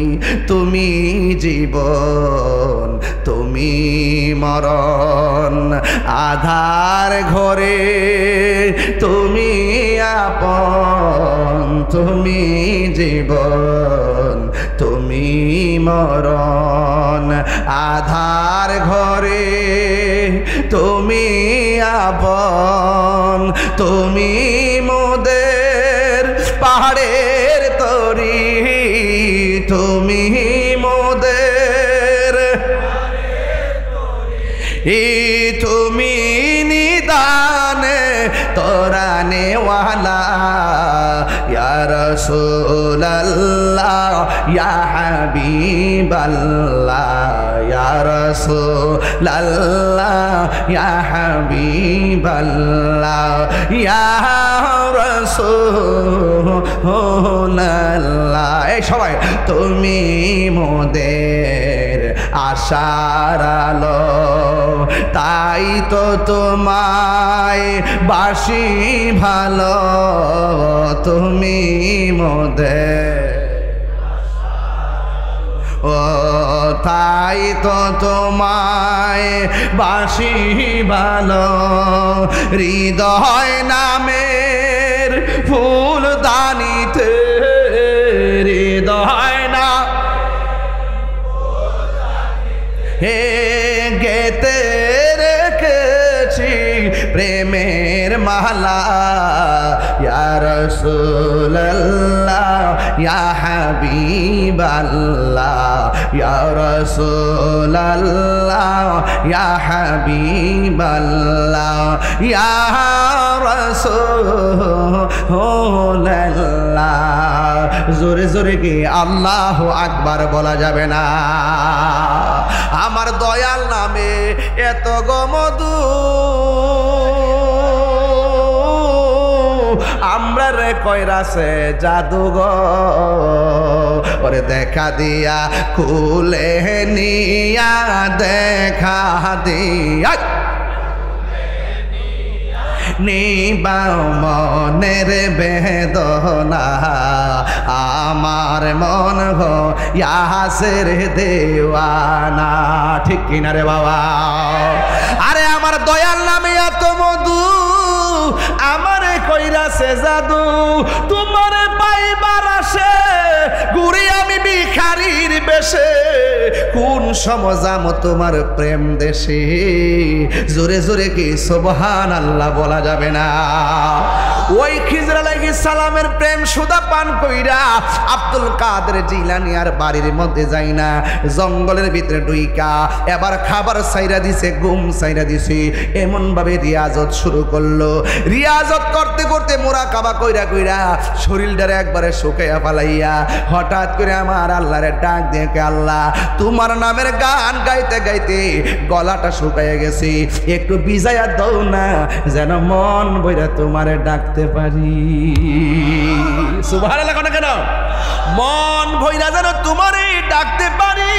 তুমি জীবন তুমি মরণ, আধার ঘরে তুমি আপন, তুমি জীবন তুমি মরণ, আধার ঘরে তুমি আপন, তুমি মোদের পাহাড়ের তরি, তুমি মোদের তুমি নিদানে তোরানে ওয়ালা ইয়া রাসূলুল্লাহ ইয়া হাবিবাল্লাহ ইয়া রাসূলুল্লাহ ইয়া হাবিবাল্লাহ ইয়া রাসূলুল্লাহ। এই সবাই তুমি মোদের আশার আলো, তাই তো তোমায় বাসি ভালো, তুমি মোদের ও, তাই তো তোমায় বাসি ভালো, হৃদয় নামের ফুল দানিতে, হৃদয় না হে গেতে রেখেছি প্রেমের মালা, ইয়া রাসূলুল্লাহ ইয়া হাবিবাল্লাহ ইয়া রাসূলুল্লাহ ইয়া হাবিবাল্লাহ ইয়া রাসূলুল্লাহ। জোরে জোরে কি আল্লাহু আকবার বলা যাবে না? আমার দয়াল নামে এত গমদু, আমরা রে কইরাছে জাদুঘর, ওরে দেখা দিয়া খুলে নিয়া, দেখা দিয়া নিবাও মনের বেদনা আমার মন গো ইয়াসের দেওয়ানা ঠিক কিনা রে বাবা আরে আমার দয়াল নামে এত মধু আমারে কইরাছে জাদু তোমারে পাইবার আসে ঘুরি আমি ভিখারির বেশে কোন সমজাম তোমার প্রেম দেশে জোরে জোরে কি সুবহানাল্লাহ বলা যাবে না ওই খিজর আলাইহিস সালামের প্রেম সুদা পান কইরা আব্দুল কাদের জিলানী আর বাড়ির মধ্যে যাই না জঙ্গলের ভিতরে ডুইকা এবার খাবার সাইরা দিছে ঘুম সাইরা দিছে এমন ভাবে রিয়াজত শুরু করলো রিয়াজত করতে করতে মুরাকাবা কইরা কইরা শরীরটারে একবারে শুকাইয়া ফালাইয়া হঠাৎ করে আমার আল্লাহরে ডাক দিয়ে আল্লাহ তোমার নামের গান গাইতে গাইতে গলাটা শুকাইয়া গেছে একটু ভিজাইয়া দাও না যেন মন বইরা তোমারে ডাকতে পারি সুবহানাল্লাহ কেন মন ভইরা যেন তোমারে ডাকতে পারি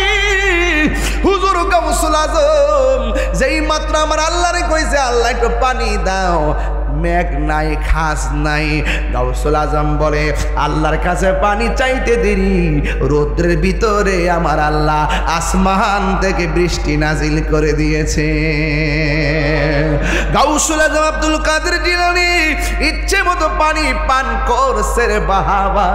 হুজুর গাউসুল আজম যেই মাত্র আমার আল্লাহরে কইছে আল্লাহ একটু পানি দাও মেঘ নাই খাস নাই গাউসুল আজম বলে আল্লাহর কাছে পানি চাইতে দেরি রৌদ্রের ভিতরে আমার আল্লাহ আসমান থেকে বৃষ্টি নাজিল করে দিয়েছে গাউসুল আজম আব্দুল কাদের জিলানী ইচ্ছে মতো পানি পান করছে রে বাবা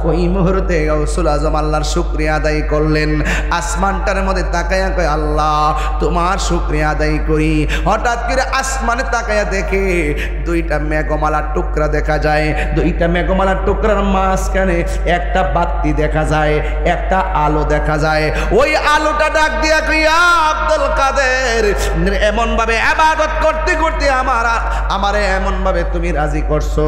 ওই মুহূর্তে গাউসুল আজম আল্লাহর শুকরিয়া আদায় করলেন আসমানটার মধ্যে তাকায়া কয় আল্লাহ তোমার শুকরিয়া আদায় করি হঠাৎ করে আসমানে তাকায়া দেখে দুইটা মেঘমালার টুকরা দেখা যায় দুইটা মেঘমালার টুকরার মাঝখানে একটা বাতি দেখা যায় একটা আলো দেখা যায় ওই আলোটা ডাক দিয়া কইয়া আব্দুল কাদের এমন ভাবে ইবাদত করতে করতে আমারে এমন ভাবে তুমি রাজি করছো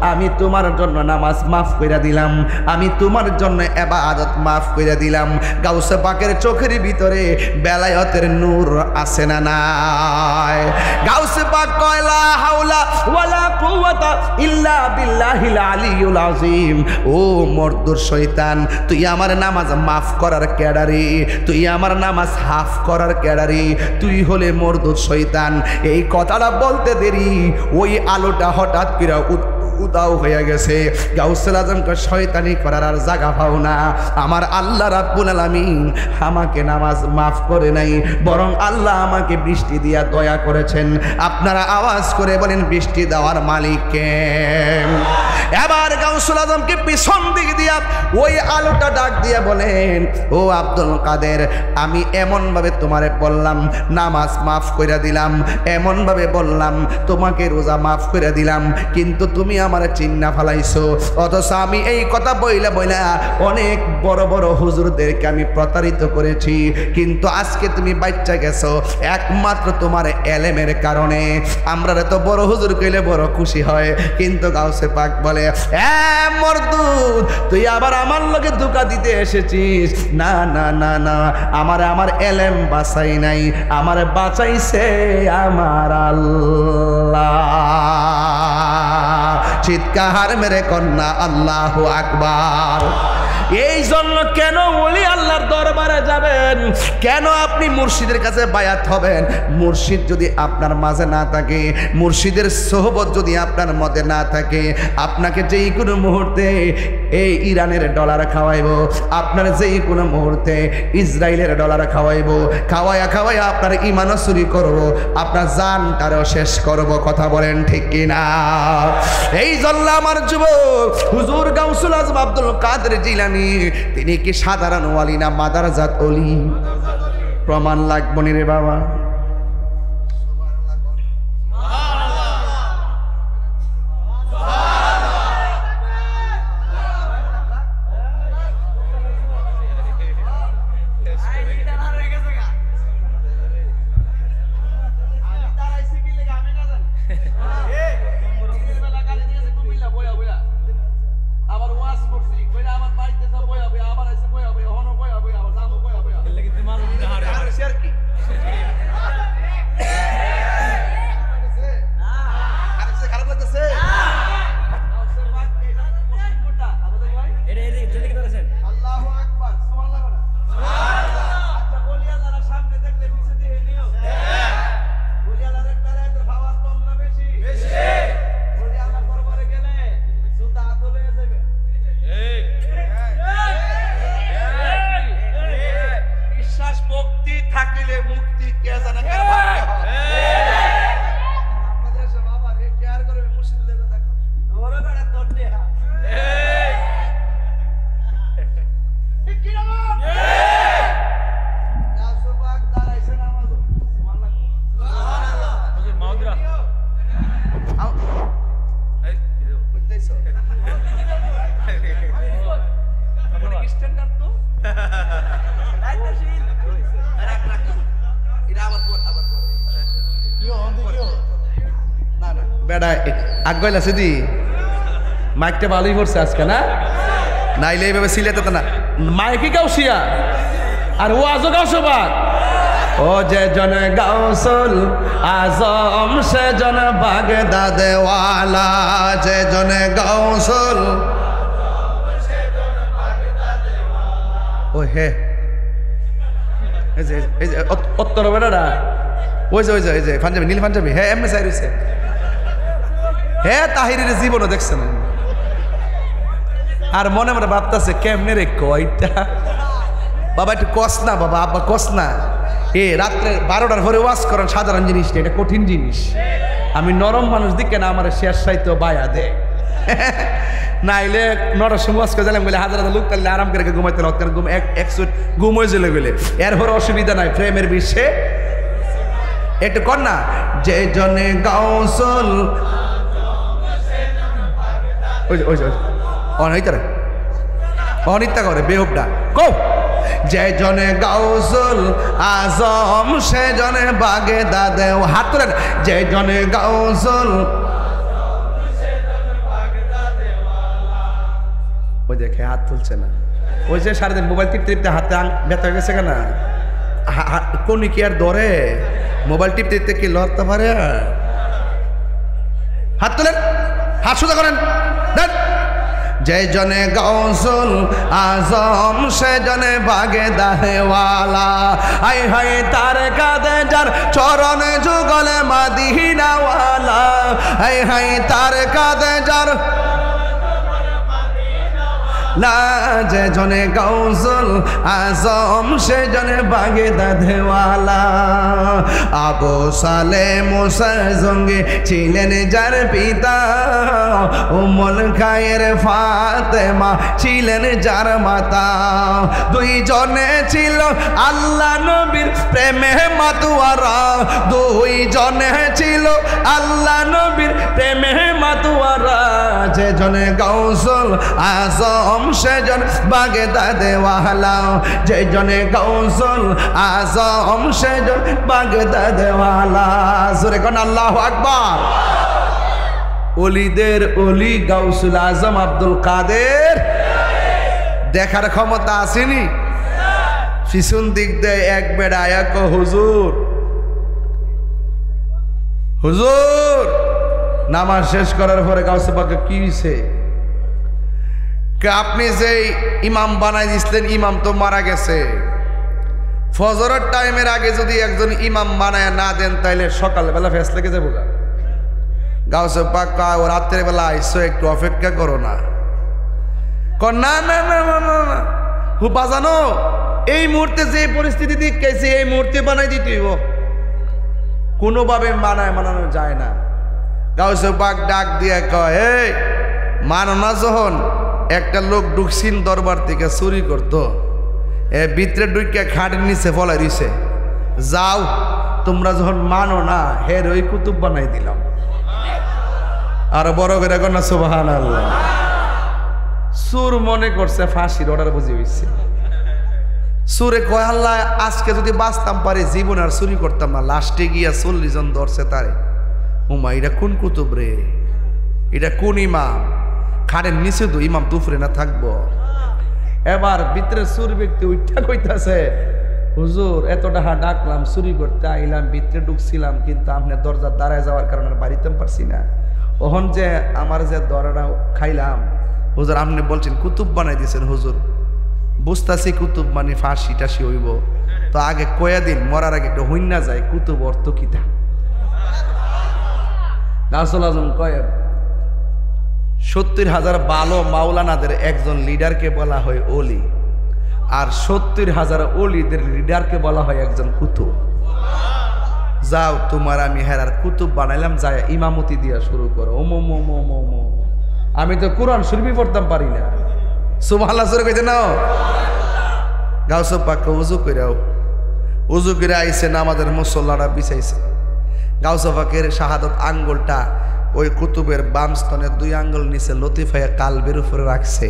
আমি তোমার জন্য নামাজ মাফ কইরা দিলাম আমি তোমার জন্য ইবাদত মাফ কইরা দিলাম গাউসে পাকের চোখের ভিতরে বেলায়েতের নূর আছে না নাই গাউসে পাক কয় লা হাওলা ওয়ালা কুওয়াতা ইল্লা বিল্লাহিল আলিয়্যুল আযীম ও মর্দুর শয়তান তুই আমার নামাজ মাফ করার ক্যাডারি তুই আমার নামাজ হাফ করার ক্যাডারি তুই হলে মর্দুর শয়তান এই কথাটা বলতে দেরি ওই আলোটা হঠাৎ করে উদাও হয়ে গেছে গাউসুল আজমকে শয়তানি করার আর জায়গা পাও না আমার আল্লাহ রাব্বুল আলামিন আমাকে নামাজ মাফ করে নাই বরং আল্লাহ আমাকে বৃষ্টি দিয়া দয়া করেছেন আপনারা আওয়াজ করে বলেন বৃষ্টি দেওয়ার মালিক কে এবার গাউসুল আজমকে পিছন দিক দিয়া ওই আলোটা ডাক দিয়া বলেন ও আব্দুল কাদের আমি এমন ভাবে তোমারে বললাম নামাজ মাফ কইরা দিলাম এমন ভাবে বললাম তোমাকে রোজা মাফ কইরা দিলাম কিন্তু তুমি আমার চিন্না ফালাইছো অথচ আমি এই কথা বইলা বইলা অনেক বড় বড় হুজুরদেরকে আমি প্রতারিত করেছি কিন্তু আজকে তুমি বাচ্চা গেছো একমাত্র তোমার এলেমের কারণে আমরা তো বড় হুজুর কইলে বড় খুশি হয় কিন্তু গাউসে পাক বলে মরদুদ তুই আবার আমার লগে ধোঁকা দিতে এসেছিস না না না না আমার এলেম বাঁচাই নাই আমার বাঁচাইছে আমার আল্লাহ চিৎকার মেরে কন্যা আল্লাহু আকবার এই জন্য কেন ওলি আল্লাহর দরবারে যাবেন কেন আপনি মুর্শিদের কাছে বায়াত হবেন মুর্শিদ যদি আপনার মাঝে না থাকে মুর্শিদের সোহবত যদি আপনার মধ্যে না থাকে আপনাকে যেই কোনো মুহূর্তে এই ইরানের ডলার খাওয়াইবো আপনার যেই কোনো মুহূর্তে ইসরায়েলের ডলার খাওয়াইবো খাওয়াইয়া আপনার ইমানও চুরি করবো আপনার জানটারও শেষ করবো কথা বলেন ঠিক কিনা এই জন্য আমার যুবক হুজুর গাউসুল আজম আব্দুল কাদের জিলানী তিনি কি সাধারণ ওয়ালি না মাদারজাত ওলি প্রমাণ লাগবো রে বাবা বেড়া আগাইল আছে দি মাইকটা ভালোই পড়ছে আজকে না নাইলে এইভাবে সিলেতে তো না মাইকে গাউসিয়া আর ও আজও গাউসো বাদ ও যে জন গাউসুল আজম সে জন বাগদাদে ওয়ালা যে জন গাউসুল ও হে এই যে উত্তর বেড়া ওই যে পাঞ্জাবি নীল পাঞ্জাবি হ্যাঁ এমনি চাই রয়েছে হ্যাঁ তাহিরের জীবনও দেখছে না আর মনে মনে ভাবতেছে কেমনে রে কয়টা বাবা একটু কস না বাবা আব্বা কস না এ রাত্রে 12টার পরে ওয়াজ করেন সাধারণ জিনিস এটা কঠিন জিনিস আমি নরম মানুষ দিকে না আমার শেষ সাইতো বায়া দে নাইলে নটার সময় ওয়াজ করে গেলাম বলে হাজার হাজার লোক তাহলে আরাম করে ঘুমাইতে না ঘুম একশোট ঘুম হয়ে চলে গেলে এরপর অসুবিধা নাই প্রেমের বিশ্বে একটু কর না যে জনে গাউসুল অনিত্যা করে বেহবটা কো যে জনে গাউসুল আজম সে জনে বাগদাদে হাত তোলেন যে জনে গাউসুল ওই দেখে হাত তুলছে না ওই যে সারাদিন মোবাইল টিপতে হাতে ব্যথা হয়ে গেছে কেনা কোন কি আর ধরে মোবাইল টিপতে কি লড়তে পারে হাত তোলেন হাত সোজা করেন যে জনে গাউসুল আজম সে জনে বাগদাদে ওয়ালা হাই হাই তার কাঁধে যার চরণ যুগলে মদিনা ওয়ালা হাই হাই তার কাঁধে যার যে জনে গাউসুল আজম সে জনে বাগদাদে ওয়ালা আবু সালেহ মুসা জঙ্গে ছিলেন যার পিতা উম্মুল খায়ের ফাতেমা ছিলেন যার মাতা দুই জনে ছিল আল্লাহ নবীর প্রেমে মাতোয়ারা দুই জনে ছিল আল্লাহ নবীর প্রেমে মাতোয়ারা যে জনে গাউসুল আজম সে জন বাগদাদে ওয়ালা যে জনে গাউসুল আজম সে জন বাগদাদে ওয়ালা জোরে কোন আল্লাহু আকবার ওলিদের ওলি গাউসুল আজম আব্দুল কাদের দেখার ক্ষমতা আসেনি পিছন দিক দিয়ে এক বেড়া আয়া কো হুজুর হুজুর নামাজ শেষ করার পরে গাউসে পাকে কি হইছে আপনি যে ইমাম বানাই দিয়েছিলেন ইমাম তো মারা গেছে ফজরের টাইমের আগে যদি একজন ইমাম বানায় না দেন তাইলে সকালবেলা ফেস লেগে যাবো গাউসে পাক ও রাত্রের বেলা আইসো একটু অপেক্ষা করো না না না না না না হুপা জানো এই মুহূর্তে যে পরিস্থিতি দেখেছি এই মুহূর্তে বানাই দিতে হইব কোনোভাবে মানানো যায় না গাউসে পাক ডাক দিয়ে কয় এই মানো না যখন একটা লোক ঢুকছিন দরবার থেকে চুরি করতো ভিতরে ঢুকে খাটের নিচে ফলাই দিছে যাও তোমরা যখন মানো না হের ওই কুতুব বানাই দিলাম আর বড় করে না সুবহানাল্লাহ সুর মনে করছে ফাঁসির অর্ডার বুঝে হইছে সুরে কয় আল্লাহ আজকে যদি বাঁচতাম পারি জীবন আর চুরি করতাম না লাস্টে গিয়া 40 জন ধরছে তারে উমা এটা কোন কুতুব রে এটা কোন ইমাম খাটের নিচে তো ইমাম দুপুরে না থাকবো এবার ভিতরে চুর ব্যক্তি উঠা কইতাছে হুজুর এতটা ডাকলাম চুরি করতে আইলাম ভিতরে ঢুকছিলাম কিন্তু আপনি দরজা দাঁড়ায় যাওয়ার কারণে বাড়িতে পারছি না ওহন যে আমার যে দরজা খাইলাম হুজুর আপনি বলছেন কুতুব বানাই দিয়েছেন হুজুর বুঝতাছি কুতুব মানে ফাঁসি টাসি হইব তো আগে কয়া দিন মরার আগে একটু হইন না যায় কুতুব অর্থ কিতা গাউসুল আজম কয় 70,000 ভালো মাওলানাদের একজন লিডারকে বলা হয় ওলি আর 70,000 ওলিদের লিডারকে বলা হয় একজন কুতুব যাও তোমার আমি হেরার কুতুব বানাইলাম যায় ইমামতি দিয়া শুরু করো ওমো আমি তো কোরআন শরীফই পড়তাম পারি না সুবহানাল্লাহ জোরে কইতে নাও গাউসে পাক উজু করে আইছে নামাজের মুসল্লারা বিছাইছে গাউসে পাকের শাহাদত আঙ্গুলটা ওই কুতুবের বাম স্তনের 2 আঙ্গুল নিচে লতিফায়া কালবের উপরে রাখছে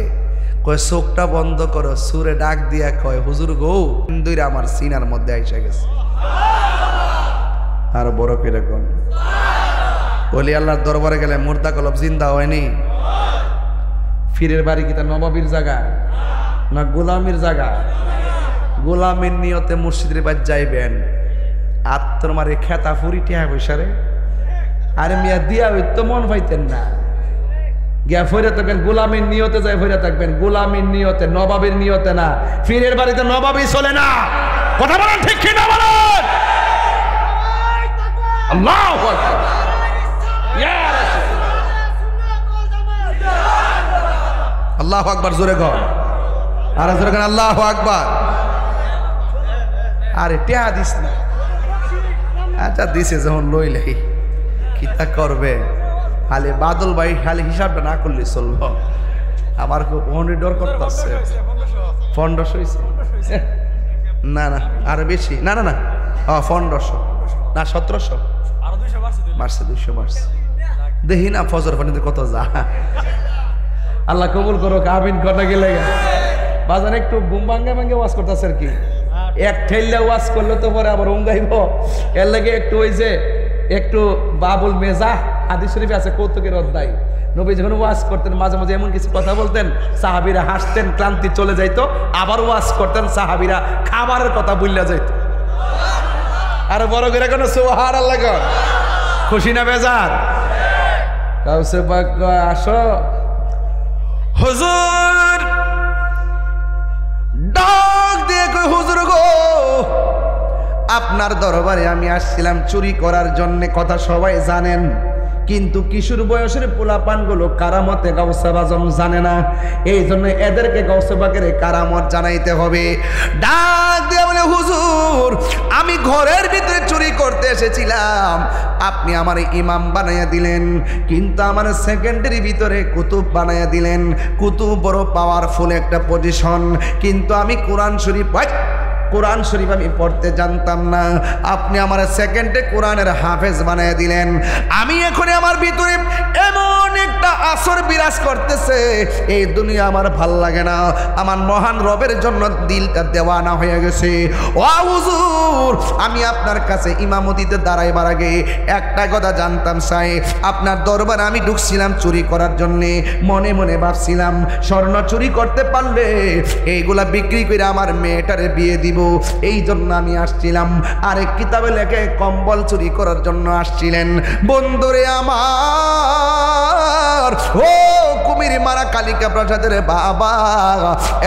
কয় চোখটা বন্ধ করো সুরে ডাক দিয়া কয় হুজুর গো দুইরা আমার সিনার মধ্যে আইসা গেছে আর বড় করে কোন ওলি আল্লাহর দরবারে গেলে মুর্দা কলব জিন্দা হয়নি। ফিরের বাড়ি কি তার নবাবির জায়গা না গোলামির জায়গা? গোলামের নিয়তে মসজিদের বাদ যাইবেন, আত্মর মারে খেতা ফুরি টিয়া পয়সারে আরে মিয়া দিয়া হইতো মন পাইতেন না, গিয়া ফইরা থাকবেন গোলামের নিয়তে, যাই ফইরা থাকবেন গোলামের নিয়তে, নবাবের নিয়তে না। ফিরের বাড়িতে নবাবই চলে না, কথা বলেন ঠিক কি না বলেন? আল্লাহু আকবার, ইয়া রাসূল, আল্লাহু আকবার, জোরে গো আর জোরে গান আল্লাহু আকবার। আরে টিয়া দিস না, আচ্ছা দিছে যখন লইলাই কিতা করবে? খালি বাদল ভাই খালি হিসাবটা না করলে চলবো। আমার খুব ডর করতেছে। 1500 হয়েছে না না আরো বেশি, না না না 1500 না 1700 মারছে, 200 মারছে। দেখি না ফজর পানিতে কত যা। আল্লাহ কবুল করো, আমিন কথা গেলে বাজার একটু ঘুম ভাঙ্গে ভাঙ্গে ওয়াজ করতেছে আর কি। এক ঠেললে ওয়াজ করলে তো পরে আবার উঙ্গাইব, এর লাগে একটু ওই যে একটু বাবুল মেজা হাদিস শরীফে আছে কৌতুকের অধ্যায়। নবী যখন ওয়াজ করতেন মাঝে মাঝে এমন কিছু কথা বলতেন, সাহাবীরা হাসতেন, ক্লান্তি চলে যাইতো, আবার ওয়াজ করতেন, সাহাবীরা খাবারের কথা ভুলিয়া যাইত। আর বড় করে কোনো সুবহানাল্লাহ কর, খুশি না বেজার? কাউসে পাক আসো হুজুর, ডাক দিয়ে কই হুজুর গো আপনার দরবারে আমি আসছিলাম চুরি করার জন্য, কথা সবাই জানেন, কিন্তু কিশোর বয়সের পোলাপানগুলো কারামতে গাউসে আজম জানে না, এই জন্য এদেরকে গাউসে পাকের কারামত জানাইতে হবে। ডাক দিয়ে বলে হুজুর আমি ঘরের ভিতরে চুরি করতে এসেছিলাম, আপনি আমার ইমাম বানাইয়া দিলেন, কিন্তু আমার সেকেন্ডারি ভিতরে কুতুব বানাইয়া দিলেন। কুতুব বড় পাওয়ারফুল একটা পজিশন, কিন্তু আমি কোরআন শরীফ আমি পড়তে জানতাম না, আপনি আমার সেকেন্ডে কোরআনের হাফেজ বানিয়ে দিলেন। আমি এখন আমার ভিতরে এমন একটা আসর বিরাজ করতেছে, এই দুনিয়া আমার ভাল লাগে না, আমার মহান রবের জন্য দিলটা দেওয়ানা হয়ে গেছে। ও হুজুর আমি আপনার কাছে ইমামতিতে দাঁড়াইবার আগে একটা কথা জানতাম চাই, আপনার দরবারে আমি ঢুকছিলাম চুরি করার জন্যে, মনে মনে ভাবছিলাম স্বর্ণ চুরি করতে পারলে এইগুলা বিক্রি করে আমার মেয়েটারে বিয়ে দিব, এই জন্য আমি আসছিলাম। আরেক কিতাবে লেখে কম্বল চুরি করার জন্য আসছিলেন। বন্ধুরে আমার, ও কুমির মারা কালিকা প্রসাদের বাবা,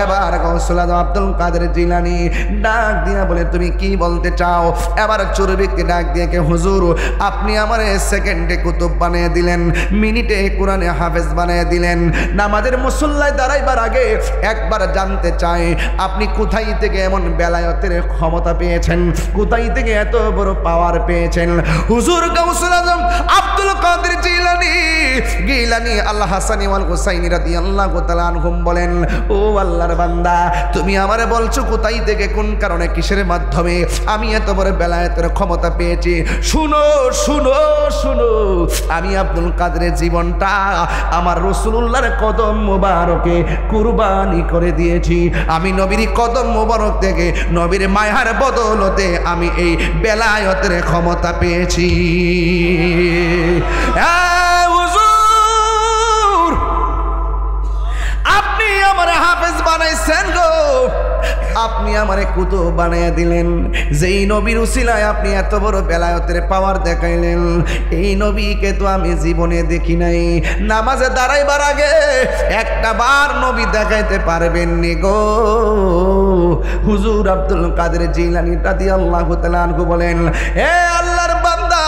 এবার গৌসুল আজম আব্দুল কাদের জিলানী ডাক দিয়া বলে তুমি কি বলতে চাও? এবার চোর ব্যক্তি ডাক দিয়ে কে হুজুর আপনি আমার সেকেন্ডে কুতুব বানিয়ে দিলেন, মিনিটে কোরআনে হাফেজ বানিয়ে দিলেন, নামাজের মুসল্লায় দাঁড়াইবার আগে একবার জানতে চাই আপনি কোথায় থেকে এমন বেলায়েতের ক্ষমতা পেয়েছেন, কোথায় থেকে এত বড় পাওয়ার পেয়েছেন? হুজুর গাউসুল আজম আব্দুল কাদের গিলানী আল হাসানী ওয়াল হুসাইনী রাদিয়াল্লাহু তাআলা আনহুম বলেন, ও আল্লাহর বান্দা তুমি আমারে বলছো কোথায় থেকে, কোন কারণে, কিসের মাধ্যমে আমি এত বড় বেলায়েতের ক্ষমতা পেয়েছি? শুনো শুনো শুনো, আমি আব্দুল কাদের জীবনটা আমার রাসূলুল্লাহর কদম মোবারকে কুরবানি করে দিয়েছি। আমি নবীর কদম মোবারক থেকে নবীর মায়ার বদলতে আমি এই বেলায়েতের ক্ষমতা পেয়েছি। আপনি আমার হাফেজ বানাইছেন গো, আপনি আমারে কুতুব বানাইয়া দিলেন, যেই নবীর উসিলায় আপনি এত বড় বেলায়েতের পাওয়ার দেখাইলেন, এই নবীকে তো আমি জীবনে দেখি নাই। নামাজে দাঁড়াইবার আগে একটা বার নবী দেখাইতে পারবেন নি গো। হুজুর আব্দুল কাদের জিলানী রাদিয়াল্লাহু তাআলা আনহু বলেন, হে আল্লাহর বান্দা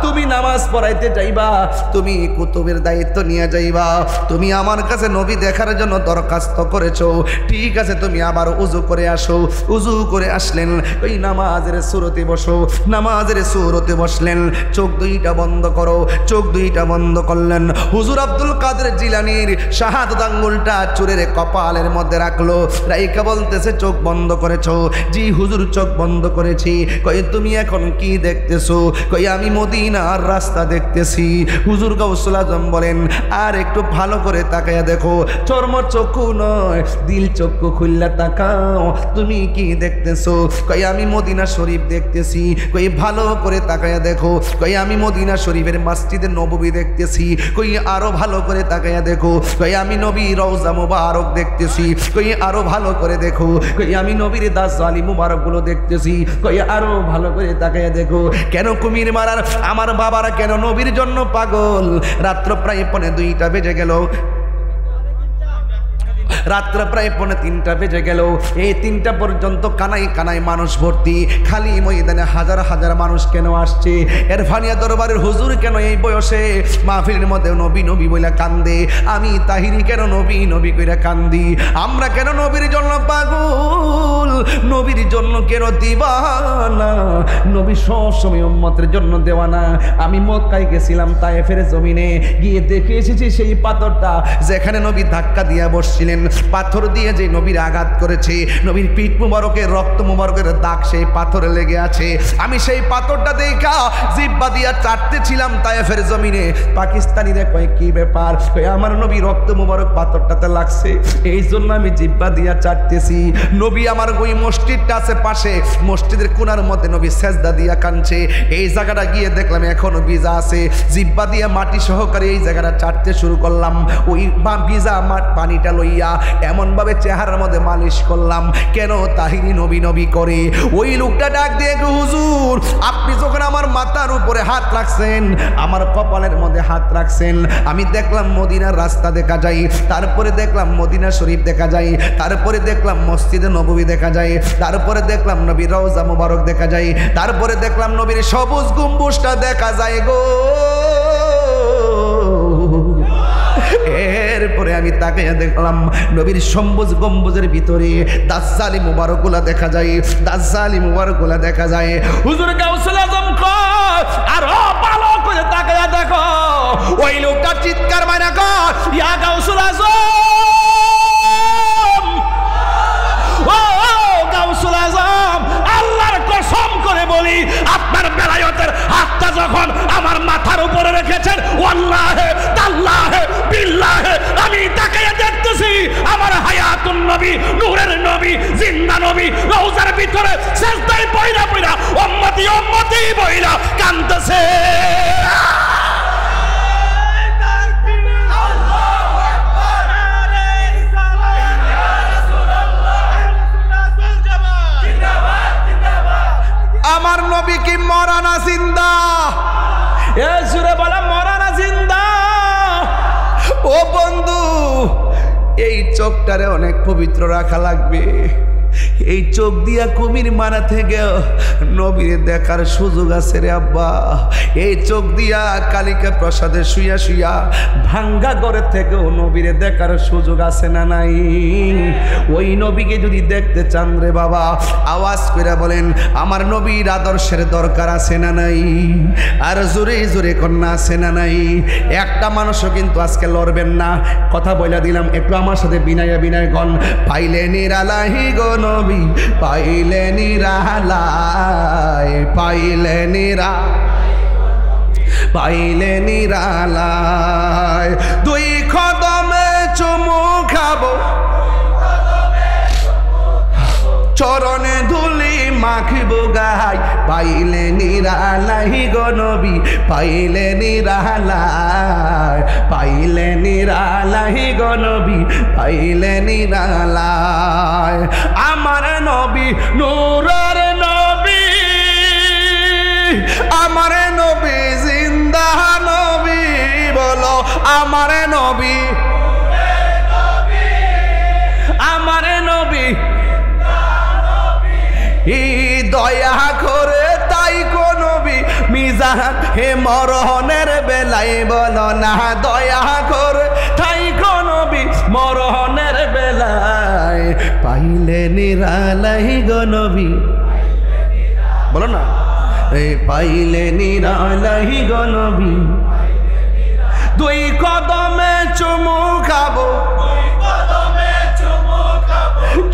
তুমি নামাজ পড়াইতে যাইবা, তুমি কুতুবের দায়িত্ব নিয়ে যাইবা, তুমি আমার কাছে নবী দেখার জন্য দরখাস্ত করেছো, ঠিক আছে তুমি আবার উযু করে আসো। উযু করে আসলেন, ওই নামাজের সুরতে বসো, নামাজের সুরতে বসলেন, চোখ দুইটা বন্ধ করো, চোখ দুইটা বন্ধ করলেন। হুজুর আব্দুল কাদের জিলানীর শাহাদাত আঙ্গুলটা চুরের কপালের মধ্যে রাখলো, রাইকা বলতেছে চোখ বন্ধ করেছো? জি হুজুর চোখ বন্ধ করেছি। কই তুমি এখন কি দেখতেছো? কই আমি মদিনা মদিনার রাস্তা দেখতেছি। হুজুর গাউসুল আজম বলেন, আর একটু ভালো করে তাকায়া দেখো, চর্ম চক্ষু নয় দিল চক্ষু খুললা তাকাও, তুমি কি দেখতেছো? কই আমি মদিনা শরীফ দেখতেছি। কই ভালো করে তাকায়া দেখো, কই আমি মদিনা শরীফের মসজিদে নববী দেখতেছি। কই আরো ভালো করে তাকায়া দেখো, কই আমি নবী রওজা মুবারক দেখতেছি। কই আরো ভালো করে দেখো, কই আমি নবীর দাজ্জালি মুবারক গুলো দেখতেছি। কই আরো ভালো করে তাকায়া দেখো, কেন কুমির মারার আমার বাবারা কেন নবীর জন্য পাগল? রাত্র প্রায় 2:45 বেজে গেল, রাত্র প্রায় 2:45 বেজে গেল। এই 3টা পর্যন্ত কানাই কানাই মানুষ ভর্তি, খালি ময়দানে হাজার হাজার মানুষ কেন আসছে? এরফানিয়া দরবারের হুজুর কেন এই বয়সে মাহফিলের মধ্যে নবী নবী বইলা কান্দে? আমি তাহিরি কেন নবী নবী কইরা কান্দি? আমরা কেন নবীর জন্য পাগল, নবীর জন্য কেন দিবানা? নবী সবসময় উম্মতের জন্য দেওয়ানা। আমি মক্কায় গেছিলাম, তায়েফের জমিনে গিয়ে দেখে এসেছি সেই পাথরটা যেখানে নবী ধাক্কা দিয়া বসছিলেন, পাথর দিয়ে যে নবীর আঘাত করেছে, নবীর পিঠ মুবারকের রক্ত মুবারকের দাগ সেই পাথরে লেগে আছে। আমি সেই পাথরটা দেখা জিহ্বা দিয়া চাটতেছিলাম তায়েফের জমিনে। পাকিস্তানিরা কয় কি ব্যাপার? আমার নবী রক্ত মুবারক পাথরটাতে লাগছে, এই জন্য আমি জিহ্বা দিয়া চাটতেছি। নবী আমার ওই মসজিদটা আছে পাশে, মসজিদের কোনার মধ্যে নবী সেজদা দিয়া কাঁদছে। এই জায়গাটা গিয়ে দেখলাম এখনো ভিজা আছে, জিহ্বা দিয়া মাটি সহকারে এই জায়গাটা চাটতে শুরু করলাম। ওই ভিজা পানিটা লইয়া এমন ভাবে চেহারার মধ্যে মালিশ করলাম, কেন তাহিরি নবী নবী করে? ওই লোকটা ডাক দিয়ে, হুজুর আপনি যখন আমার মাথার উপরে হাত রাখছেন, আমার কপালের মধ্যে হাত রাখছেন, আমি দেখলাম মদিনার রাস্তা দেখা যায়, তারপরে দেখলাম মদিনা শরীফ দেখা যায়, তারপরে দেখলাম মসজিদে নববী দেখা যায়, তারপরে দেখলাম নবীর রওজা মুবারক দেখা যায়, তারপরে দেখলাম নবীর সবুজ গম্বুজটা দেখা যায় গো। এরপরে আমি তাকে দেখলাম নবীর সবুজ গম্বুজের ভিতরে দাজ্জালি মুবারকগুলা দেখা যায়, দাজ্জালি মুবারকগুলা দেখা যায়। হুজুর গাউসুল আজম কয়, আরো ভালো করে তাকায়া দেখো। ওই লোকটা চিৎকার মাইরা কয়, ইয়া গাউসুল আজম, ও গাউসুল আজম, আল্লাহর কসম করে বলি, আপনার বেলায়েতের হাতটা যখন আমার মাথার উপরে রেখেছেন, ওয়াল্লাহে তাল্লাহে বিল্লাহে আমি তাকায়া দেখতেছি আমার হায়াতুন নবী, নূরের নবী, জিন্দা নবী রওজার ভিতরে সেজদায় পয়রা পয়রা উম্মতি উম্মতি বইলা কাঁদতেছে। আমার নবী কি মরা না জিন্দা? এ সুরে বলা মরা না জিন্দা? ও বন্ধু, এই চোখটারে অনেক পবিত্র রাখা লাগবে। এই চোখ দিয়া কুমির মারা থেকে নবীর দেখার সুযোগ আছে রে আব্বা। এই চোখ দিয়া কালিকা প্রসাদে শুইয়া শুইয়া ভাঙ্গা ঘরের থেকেও নবীর দেখার সুযোগ আছে না নাই? ওই নবীকে যদি দেখতে চান রে বাবা, আওয়াজ করে বলেন আমার নবীর আদর্শের দরকার আছে না নাই? আর জোরে জোরে কন্যা আছে না নাই? একটা মানুষও কিন্তু আজকে লড়বেন না, কথা বলে দিলাম। একটু আমার সাথে বিনায়া বিনায় গন, পাইলে নিরালাহি গো নবী, পাইলে নিরালায়, পাইলে নিরা, পাইলে নিরালায়, দুই কদমে চুমু খাবো, চরণে ধুলি মাখিব গাই, পাইলে নিরালাই গো নবী, পাইলে নিরালায়, পাইলে নিরালাই গো নবী, পাইলে নিরালায়। আমার নবী নূরের নবী, আমার নবী জিন্দা নবী, বলো আমার নবী, আমার নবী দয়া করে তাই কো নবী, মিজান হে মরণের বেলায় বলো না, দয়া করে তাই কো নবী মরণের বেলায়, পাইলে নিরালাই গো নবী, বলো না, পাইলে নিরালাই গো নবী, দুই কদমে চুমু খাবো,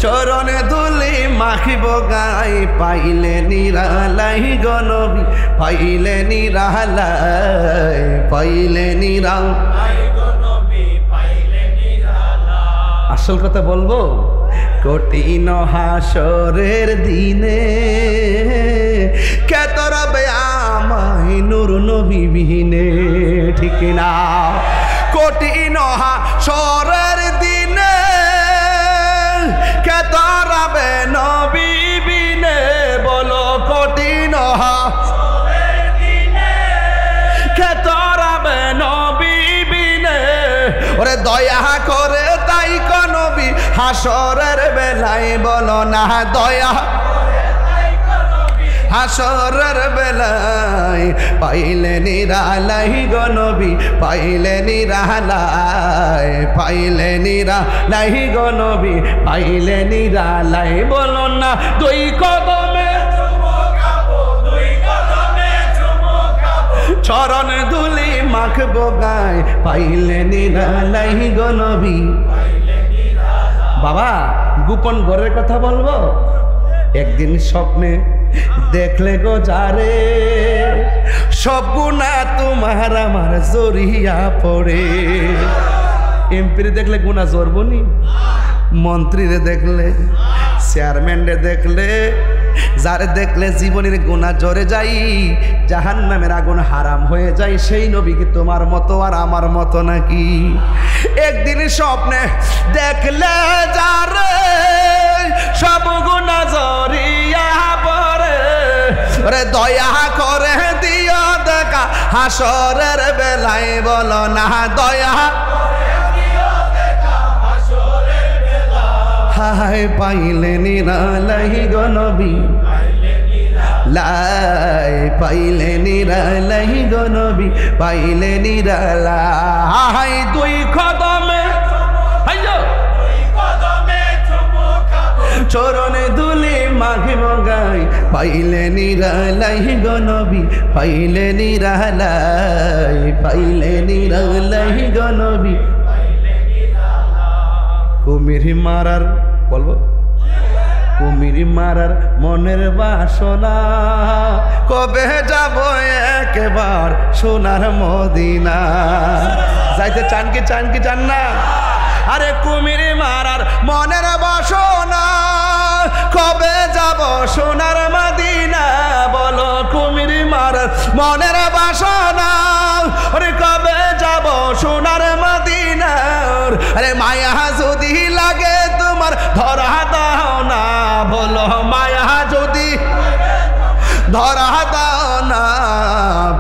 চরণে ধুলি মাখিব গায়ে পাইলে নিরালাই গো নবী পাইলে নিরালাই পাইলে নিরালাই গো নবী পাইলে নিরালাই আসল কথা বলবো কঠিন হাসরের দিনে কে তরবে আমায় নূর নবী বিহীনে ঠিক না কঠিন হাসরের দিনে কে তরবে নবী বিনে বলো কঠিন হাসরের দিনে কে তরবে নবী বিনে ওরে দয়া করে তাই কো নবী হাসরের বেলায় বলো না দয়া হাসরের বেলায় পাইলে নিরালাই গো নবী পাইলে নিরালাই পাইলে নিরালাই গো নবী পাইলে নিরালাই বলো না দুই কদমে চুমুকাবো দুই কদমে চুমুকাবো চরণ ধুলি মাখবো গায় পাইলে নিরালাই গো নবী পাইলে নিরালাই বাবা গোপন ঘরের কথা বলবো একদিন স্বপ্নে দেখলে গো যারে সব গুণা তোমার আমার জড়িয়া পড়ে এমপিরে দেখলে গুণা জড়বনি মন্ত্রীরে দেখলে চেয়ারম্যানরে দেখলে যারে দেখলে জীবনের গুণা জড়ে যাই জাহান্নামের আগুন হারাম হয়ে যায় সেই নবী কি তোমার মতো আর আমার মতো নাকি একদিন স্বপ্নে দেখলে যারে সব গুণা জড়িয়া পড়ে রে দয়া করে দিও দেখা হাসরের বেলায় বলো না দয়া হায় পাইলে নিরালাই গো নবী লাই পাইলে নিরালাই গো নবী পাইলে নিরালাই দুই কদমে চরণে ধুলি মাখিব গায় পাইলে নিরালাই গো নবী পাইলে নিরালাই পাইলে নিরালাই গো নবী কুমির মারার বলবো কুমির মারার মনের বাসনা কবে যাব একবার সোনার মদিনা যাইতে চান কি চান না আরে কুমির মারার মনের বাসনা কবে যাব সোনার মদিনা বলো কুমির মারার মনের বাসনা আরে কবে যাব সোনার মদিনা আরে মায়া যদি লাগে তোমার ধরা দাও না বলো মায়া যদি ধরা দাও না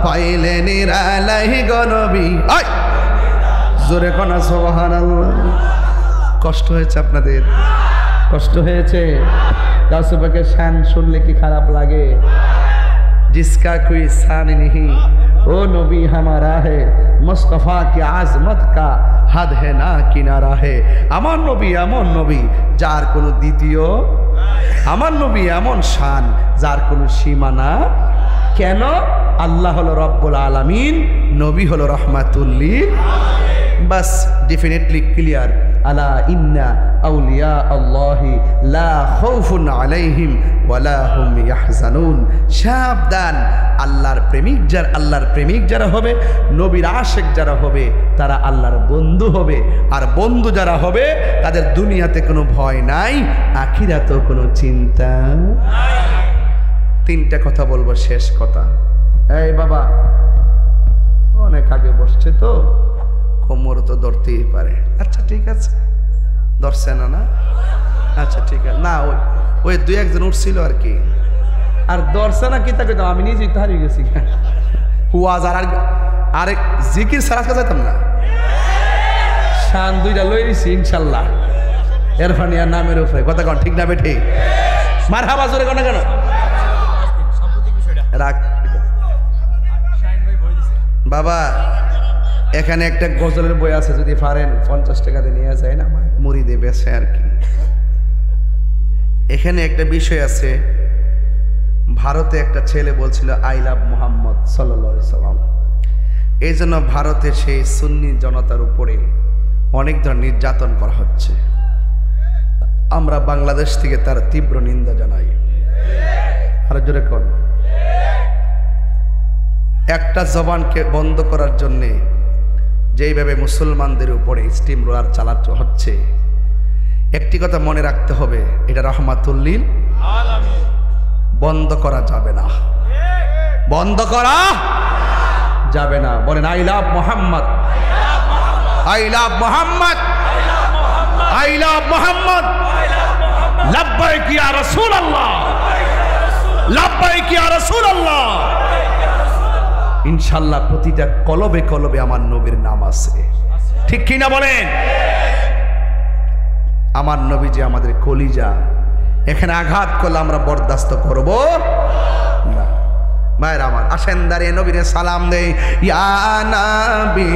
পাইলে নিরালাই গো নবী জোরে কোনা সুবহানাল্লাহ কষ্ট হয়েছে আপনাদের কষ্ট হয়েছে গাউসে পাকের শান শুনলে কি খারাপ লাগে जिसका कोई शान नहीं ओ नबी हमारा है मुस्तफ़ा की आजमत का हद है ना किनारा है আমার নবী এমন নবী যার কোনো দ্বিতীয় আমার নবী এমন শান যার কোনো সীমানা কেন আল্লাহ হলো রব্বুল আলামিন নবী হলো রহমাতুল লিল বাস ডেফিনেটলি ক্লিয়ার আলা ইন্না আউলিয়া আল্লাহি লা খাউফুন আলাইহিম ওয়ালা হুম ইয়াহজানুন সাবধান আল্লাহর প্রেমিক যারা হবে নবীর আশিক যারা হবে তারা আল্লাহর বন্ধু হবে আর বন্ধু যারা হবে তাদের দুনিয়াতে কোনো ভয় নাই আখিরাতেও কোনো চিন্তা নাই তিনটা কথা বলবো শেষ কথা এই বাবা অনেক আগে বসছে তো কোমর তো ধরতেই পারে আচ্ছা ঠিক আছে ধরছে না আচ্ছা ঠিক আছে না ওই দুই একজন উঠছিল আর কি আর ধরছে না কি তাকে তো আমি নিজেই তো হারিয়ে গেছি হুয়াজ আর আরেক জিকির সারা যেতাম না শান দুইটা লইছি ইনশাল্লাহ এরফানিয়া নামের উপরে কথা কন ঠিক না বেঠে মারহাবা জোরে কোন কেন রাখ বাবা এখানে একটা গজলের বই আছে যদি পারেন 50 টাকাতে নিয়ে যায় না মুড়িদে বেছে আর কি এখানে একটা বিষয় আছে ভারতে একটা ছেলে বলছিল আই লাভ মুহাম্মদ সাল্লাল্লাহু আলাইহি সাল্লাম এই জন্য ভারতে সেই সুন্নি জনতার উপরে অনেক ধরনের নির্যাতন করা হচ্ছে আমরা বাংলাদেশ থেকে তার তীব্র নিন্দা জানাই। আর জোরে কোন একটা জবানকে বন্ধ করার জন্যে যেইভাবে মুসলমানদের উপরে স্টিম রোলার চালাতে হচ্ছে, একটি কথা মনে রাখতে হবে, এটা রহমাতুল্লিল আলামিন। বন্ধ করা যাবে না, বন্ধ করা যাবে না। বলেন I love Mohammad, I love Mohammad, I love Mohammad, লাব্বাইক ইয়া রাসূলুল্লাহ, লাব্বাইক ইয়া রাসূলুল্লাহ। ইনশাআল্লাহ প্রতিটা কলবে কলবে আমার নবীর নাম আছে, ঠিক কিনা বলেন? আমার নবী যে আমাদের কলিজা, এখানে আঘাত করলে আমরা বরদাস্ত করব না। মায়ের আমার আসেন দাঁড়িয়ে নবীরে সালাম দেই। ইয়া নবী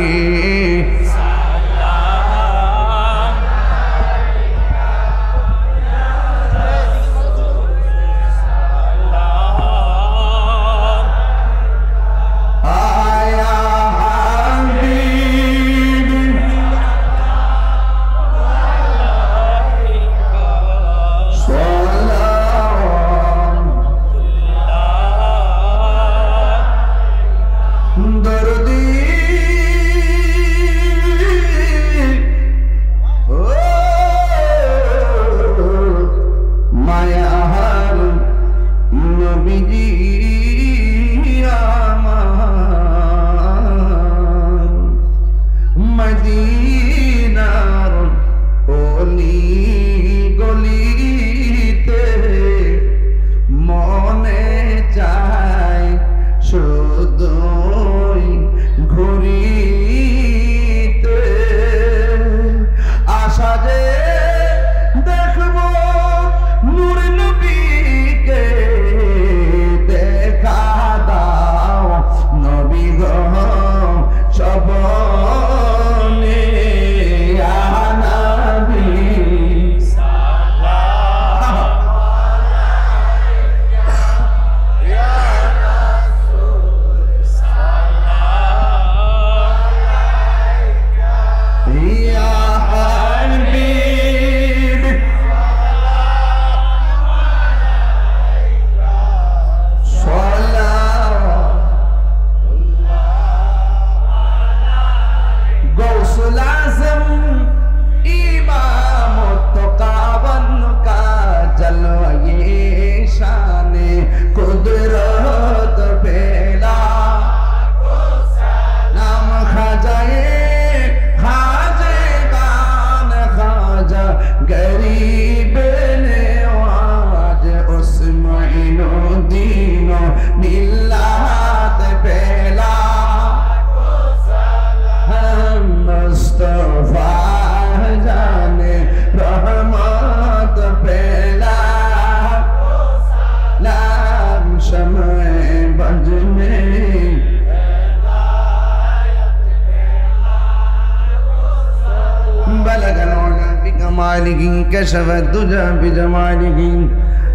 كشف الدجى بجماله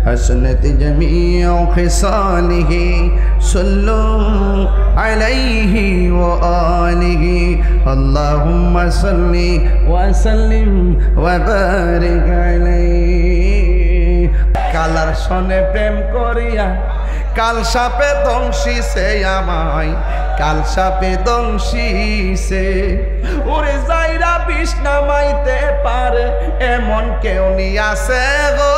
حسنت جميع خصاله صلوا عليه وآله اللهم صل وسلم وبارك عليه কালার সনে প্রেম করিয়া কাল সাপে দংশিছে আমায়, কাল সাপে দংশিছে। ওরে যাইরা বিষ নামাইতে পারে এমন কেউ নি আছে গো,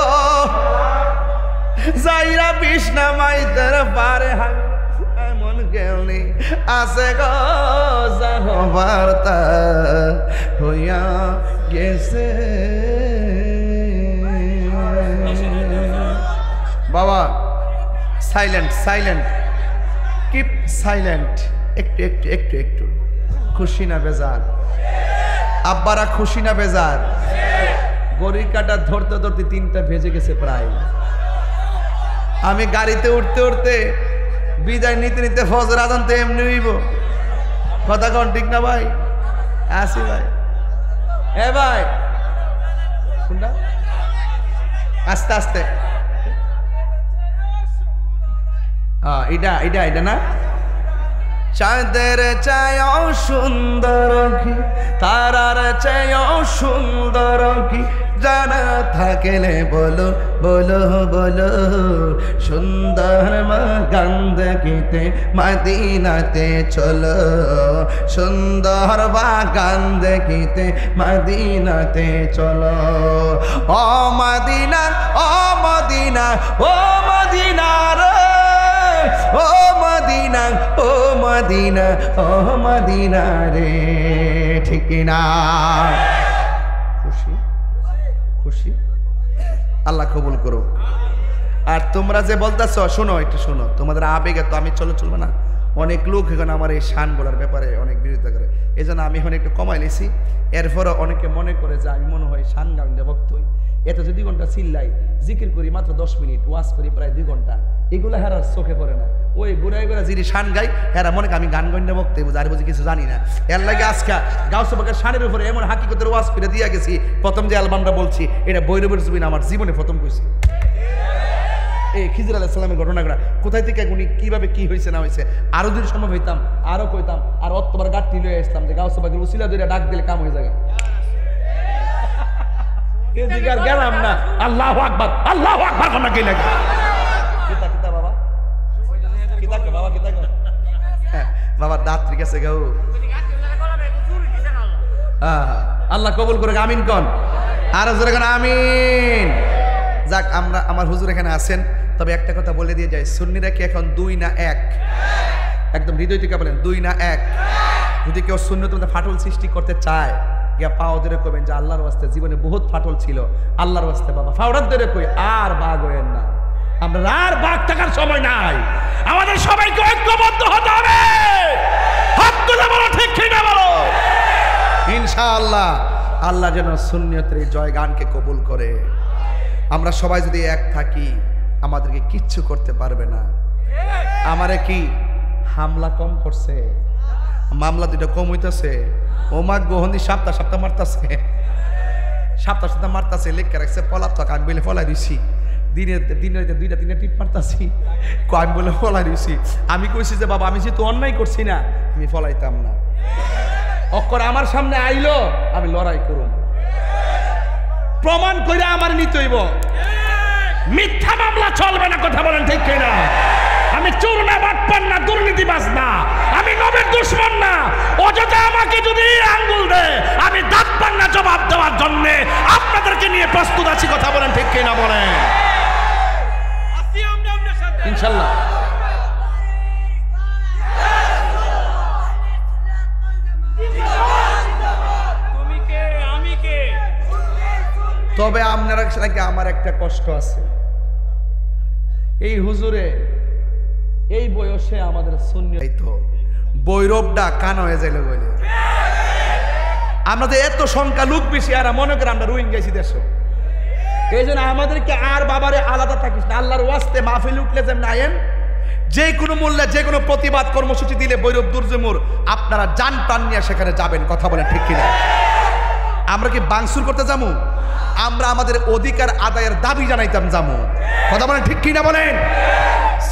যাইরা বিষ নামাইতে পারে এমন কেউ নি আছে গো, যার বার্তা হইয়া গেছে। বাবা সাইলেন্ট, সাইলেন্ট, কিপ সাইলেন্ট। একটু একটু একটু একটু খুশি না বেজার? আব্বারা খুশি না বেজার? গড়ির কাটা ধরতে ধরতে 3টা বেজে গেছে প্রায়। আমি গাড়িতে উঠতে উঠতে বিদায় নিতে নিতে ফজর আজান তো এমনি হইব। কথা কন ঠিক না ভাই? আসি ভাই, এ ভাই কোনটা? আস্তে আস্তে, এটা এটা এটা না? চাঁদের চেয়েও সুন্দর কি, তারার চেয়েও সুন্দর কি, জানা থাকলে বলো বলো বলো সুন্দর বাগান দেখিতে মদিনাতে চলো সুন্দর বাগান দেখিতে মদিনাতে চলো ও Medina oh Medina oh Medina রে ও Medina oh Medina oh Medina রে ঠিক না খুশি খুশি আল্লাহ কবুল করো আর তোমরা যে বলতেছো শোনো একটু শোনো তোমাদের আবেগে তো আমি চলবো না অনেক লোক এখন আমার এই শান বলার ব্যাপারে অনেক বিরোধিতা করে এই জন্য আমি এখন একটু কমাই নিয়েছি এরপরও অনেকে মনে করে যে আমি মনে হয় শান গান ভক্ত হই এত যে 2 ঘন্টা চিল্লাই জিকির করি মাত্র 10 মিনিট ওয়াজ করি প্রায় 2 ঘন্টা এগুলো হেরার চোখে পড়ে না ওই বুড়াই বুড়া যিনি শান গাই হেরা মনে আমি গান গণ্য ভক্ত আর বুঝি কিছু জানি না এর লাগে আজকে গাউসে পাকের শানের উপরে এমন হাকিকতের ওয়াজ করে দিয়ে গেছি প্রথম যে অ্যালবামটা বলছি এটা ভৈরবের জমিন আমার জীবনে প্রথম কইছি এই খিজির আলাইহিস সালামের ঘটনাগুলো কোথায় থেকে উনি কিভাবে কি হয়েছে না হয়েছে আরো যদি সম্ভব হইতাম আরো কইতাম আর অতবার গাঁটটি লয়ে আসতাম যে গাউসে পাকের উসিলা ধরে ডাক দিলে কাম হয়ে যায় এদিকার গেলাম না আল্লাহু আকবার কোনা কি লাগে কিতা কিতা বাবা কিতা কে বাবা কিতা কে বাবা দাঁত ঠিক আছে গাও আল্লাহ কবুল করে আমিন কোন আর জোরে কোন আমিন যাক আমরা আমার হুজুর এখানে আছেন তবে একটা কথা বলে দিয়ে যাই সুন্নিরা কি এখন 2 না 1 একদম হৃদয় থেকে বলেন 2 না 1 যদি কেউ সুন্নত মধ্যে ফাটল সৃষ্টি করতে চায় গিয়া পাও ধরে কবেন যে আল্লাহর ওয়াস্তে জীবনে বহুত ফাটল ছিল আল্লাহর ওয়াস্তে বাবা ফাওড়াত ধরে কই আর বাগ হইেন না আমরা আর বাগ থাকার সময় নাই আমাদের সবাইকে ঐক্যবদ্ধ হতে হবে হাত তুলে বলো ঠিক ঠিক না বলো ইনশাআল্লাহ আল্লাহ যেন সুন্নিয়তের এই জয় গানকে কবুল করে আমরা সবাই যদি এক থাকি আমাদেরকে কিচ্ছু করতে পারবে না আমারে কি হামলা কম করছে মামলা দুটো কম হইতেছে ও মা গোহন্দি সপ্তাহ মারতাছে সপ্তাহ মারতাছে লেখা রাখছে পলাতক আমি বলে ফলাই দিছি দিনে 2টা 3টা টিপ মারতাছি আমি বলে ফলাই দিছি আমি কইছি যে বাবা আমি যেহেতু অন্যায় করছি না আমি ফলাইতাম না অক্ষর আমার সামনে আইলো আমি লড়াই করুম প্রমাণ করে আমার নিতে হইব মিথ্যা মামলা চলবে না কথা বলেন ঠিক কিনা আমি চোর না বাটপার না দুর্নীতিবাজ না আমি নবীর দুশমন না অযথা আমাকে যদি আঙ্গুল দেয় আমি দাঁত পান্না জবাব দেওয়ার জন্য আপনাদেরকে নিয়ে প্রস্তুত আছি কথা বলেন ঠিক কিনা বলেন ইনশাআল্লাহ তবে আপনারা নাকি আমার একটা কষ্ট আছে এই হুজুরে এই বয়সে আমাদের সুন্নি তো বৈরবটা কান হয়ে যাইল বলে আমাদের এত সংখ্যা লোক বেশি আর মনে করে আমরা রুইন গেছি দেশ এই জন্য আমাদেরকে আর বাবারে আলাদা থাকিস না আল্লাহর ওয়াস্তে মাহফিল উঠলে যেমন আয়েন যে কোনো মূল্যে যে কোনো প্রতিবাদ কর্মসূচি দিলে বৈরব দুর্জমুর আপনারা জান প্রাণ নিয়ে সেখানে যাবেন কথা বলেন ঠিক কিনা আমরা কি বাংসুর করতে যাবো আমরা আমাদের অধিকার আদায়ের দাবি জানাইতাম যাবো কথা বলেন ঠিক কিনা বলেন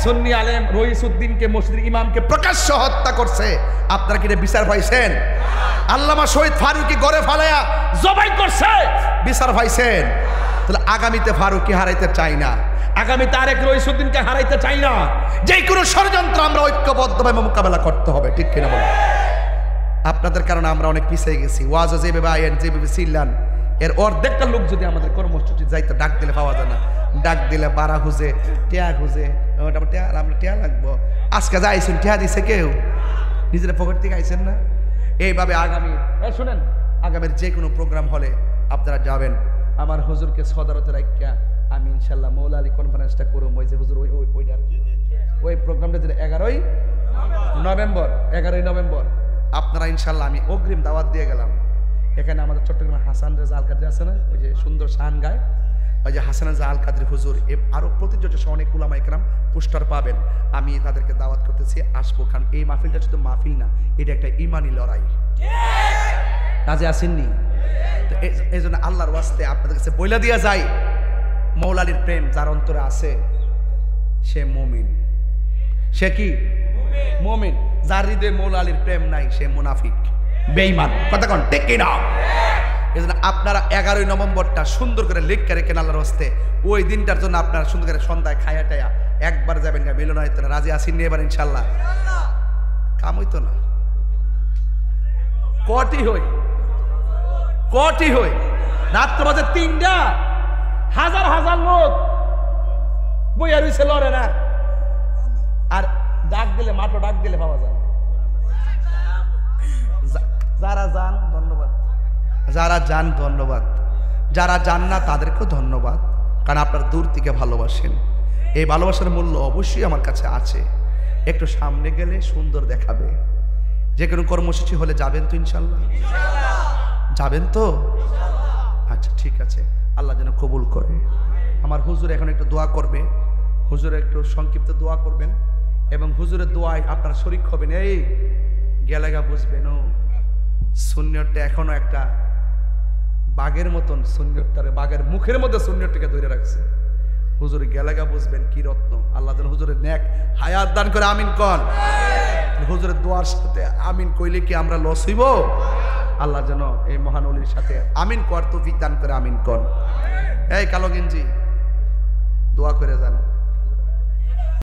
সুন্নি আলেম রইসউদ্দিনকে মসজিদের ইমামকে প্রকাশ্য হত্যা করছে আপনারা কি বিচার পাইছেন আল্লামা শহীদ ফারুকি গড়ে ফালায়া জবাই করছে বিচার পাইছেন তাহলে আগামীতে ফারুকি হারাইতে চাই না আগামীতে আরেক রইসউদ্দিনকে হারাইতে চাই না যে কোনো ষড়যন্ত্র আমরা ঐক্যবদ্ধভাবে মোকাবেলা করতে হবে ঠিক কিনা বলেন আপনাদের কারণে আমরা অনেক পিছিয়ে গেছি ওয়াজও যেভাবে আইন যেভাবে চিল্লান এর অর্ধেকটা লোক যদি আমাদের কর্মসূচি যাইতো ডাক দিলে পাওয়া যায় না ডাক দিলে বাড়া খুঁজে টেয়া খুঁজে আমরা টেয়া লাগবো আজকে যাইছেন টেয়া দিছে কেউ নিজের পকেট থেকে আইছেন না এইভাবে আগামী শোনেন আগামীর যে কোনো প্রোগ্রাম হলে আপনারা যাবেন আমার হুজুরকে সদারতে রাখিয়া আমি ইনশাল্লাহ মৌলা আলী কনফারেন্সটা করুম ওই যে হুজুর ওই প্রোগ্রামটা যেটা 11ই নভেম্বর আপনারা ইনশাল্লাহ আমি অগ্রিম দাওয়াত দিয়ে গেলাম এখানে আমাদের চট্টগ্রামের হাসান রেজা আল কাদরি আছে না ওই যে সুন্দর শান গায় ওই যে হাসান রেজা আল কাদরি হুজুর আরও প্রতিযোগিতা সহ অনেক উলামা ইকরাম পোস্টার পাবেন আমি তাদেরকে দাওয়াত করতেছি আসবো কারণ এই মাহফিলটা শুধু মাহফিল না এটা একটা ইমানি লড়াই কাজে আসেননি তো এই জন্য আল্লাহর ওয়াস্তে আপনাদের কাছে বইলা দিয়া যায় মৌলালির প্রেম যার অন্তরে আছে সে মুমিন সে কি মুমিন যার হৃদয়ে মৌলা আলীর প্রেম নাই সে মুনাফিক বেঈমান কথা কোন ঠিক কি না এই জন্য আপনারা 11ই নভেম্বরটা সুন্দর করে লিখে রেখেন আল্লাহর হস্তে। ওই দিনটার জন্য আপনারা সুন্দর করে সন্ধ্যায় খায়া টায়া একবার যাবেন গা মিলনায়তনে। রাজি আসেন নিয়ে এবার ইনশাল্লাহ? কাম হইতো না। কটি হই রাত্র বাজে 3টা, হাজার হাজার লোক বইয়া রইছে লড়ে না। আর ডাক দিলে মাঠো ডাক দিলে পাওয়া যায়। যারা যান ধন্যবাদ, যারা যান ধন্যবাদ, যারা যান না তাদেরকেও ধন্যবাদ, কারণ আপনারা দূর থেকে ভালোবাসেন। এই ভালোবাসার মূল্য অবশ্যই আমার কাছে আছে। একটু সামনে গেলে সুন্দর দেখাবে। যে কোনো কর্মসূচি হলে যাবেন তো ইনশাল্লাহ? যাবেন তো? আচ্ছা ঠিক আছে, আল্লাহ যেন কবুল করে। আমার হুজুর এখন একটু দোয়া করবে, হুজুরে একটু সংক্ষিপ্ত দোয়া করবেন এবং হুজুরের দোয়ায় আপনারা শরীক হবেন। এই গেলাগা বুঝবেন, ও সুন্নিয়তটা এখনো একটা বাঘের মতন, সুন্নিয়তটারে বাঘের মুখের মধ্যে সুন্নিয়তটাকে ধরে রাখছে। হুজুর গেলাগা বুঝবেন কি রত্ন। আল্লাহ যেন হুজুরের নেক হায়াত দান করে, আমিন কন। হুজুরের দোয়ার সাথে আমিন কইলে কি আমরা লস হইব? আল্লাহ যেন এই মহানবীর সাথে আমিন কর তৌফিক দান করে, আমিন কন। এই কালো গেঞ্জি দোয়া করে যান।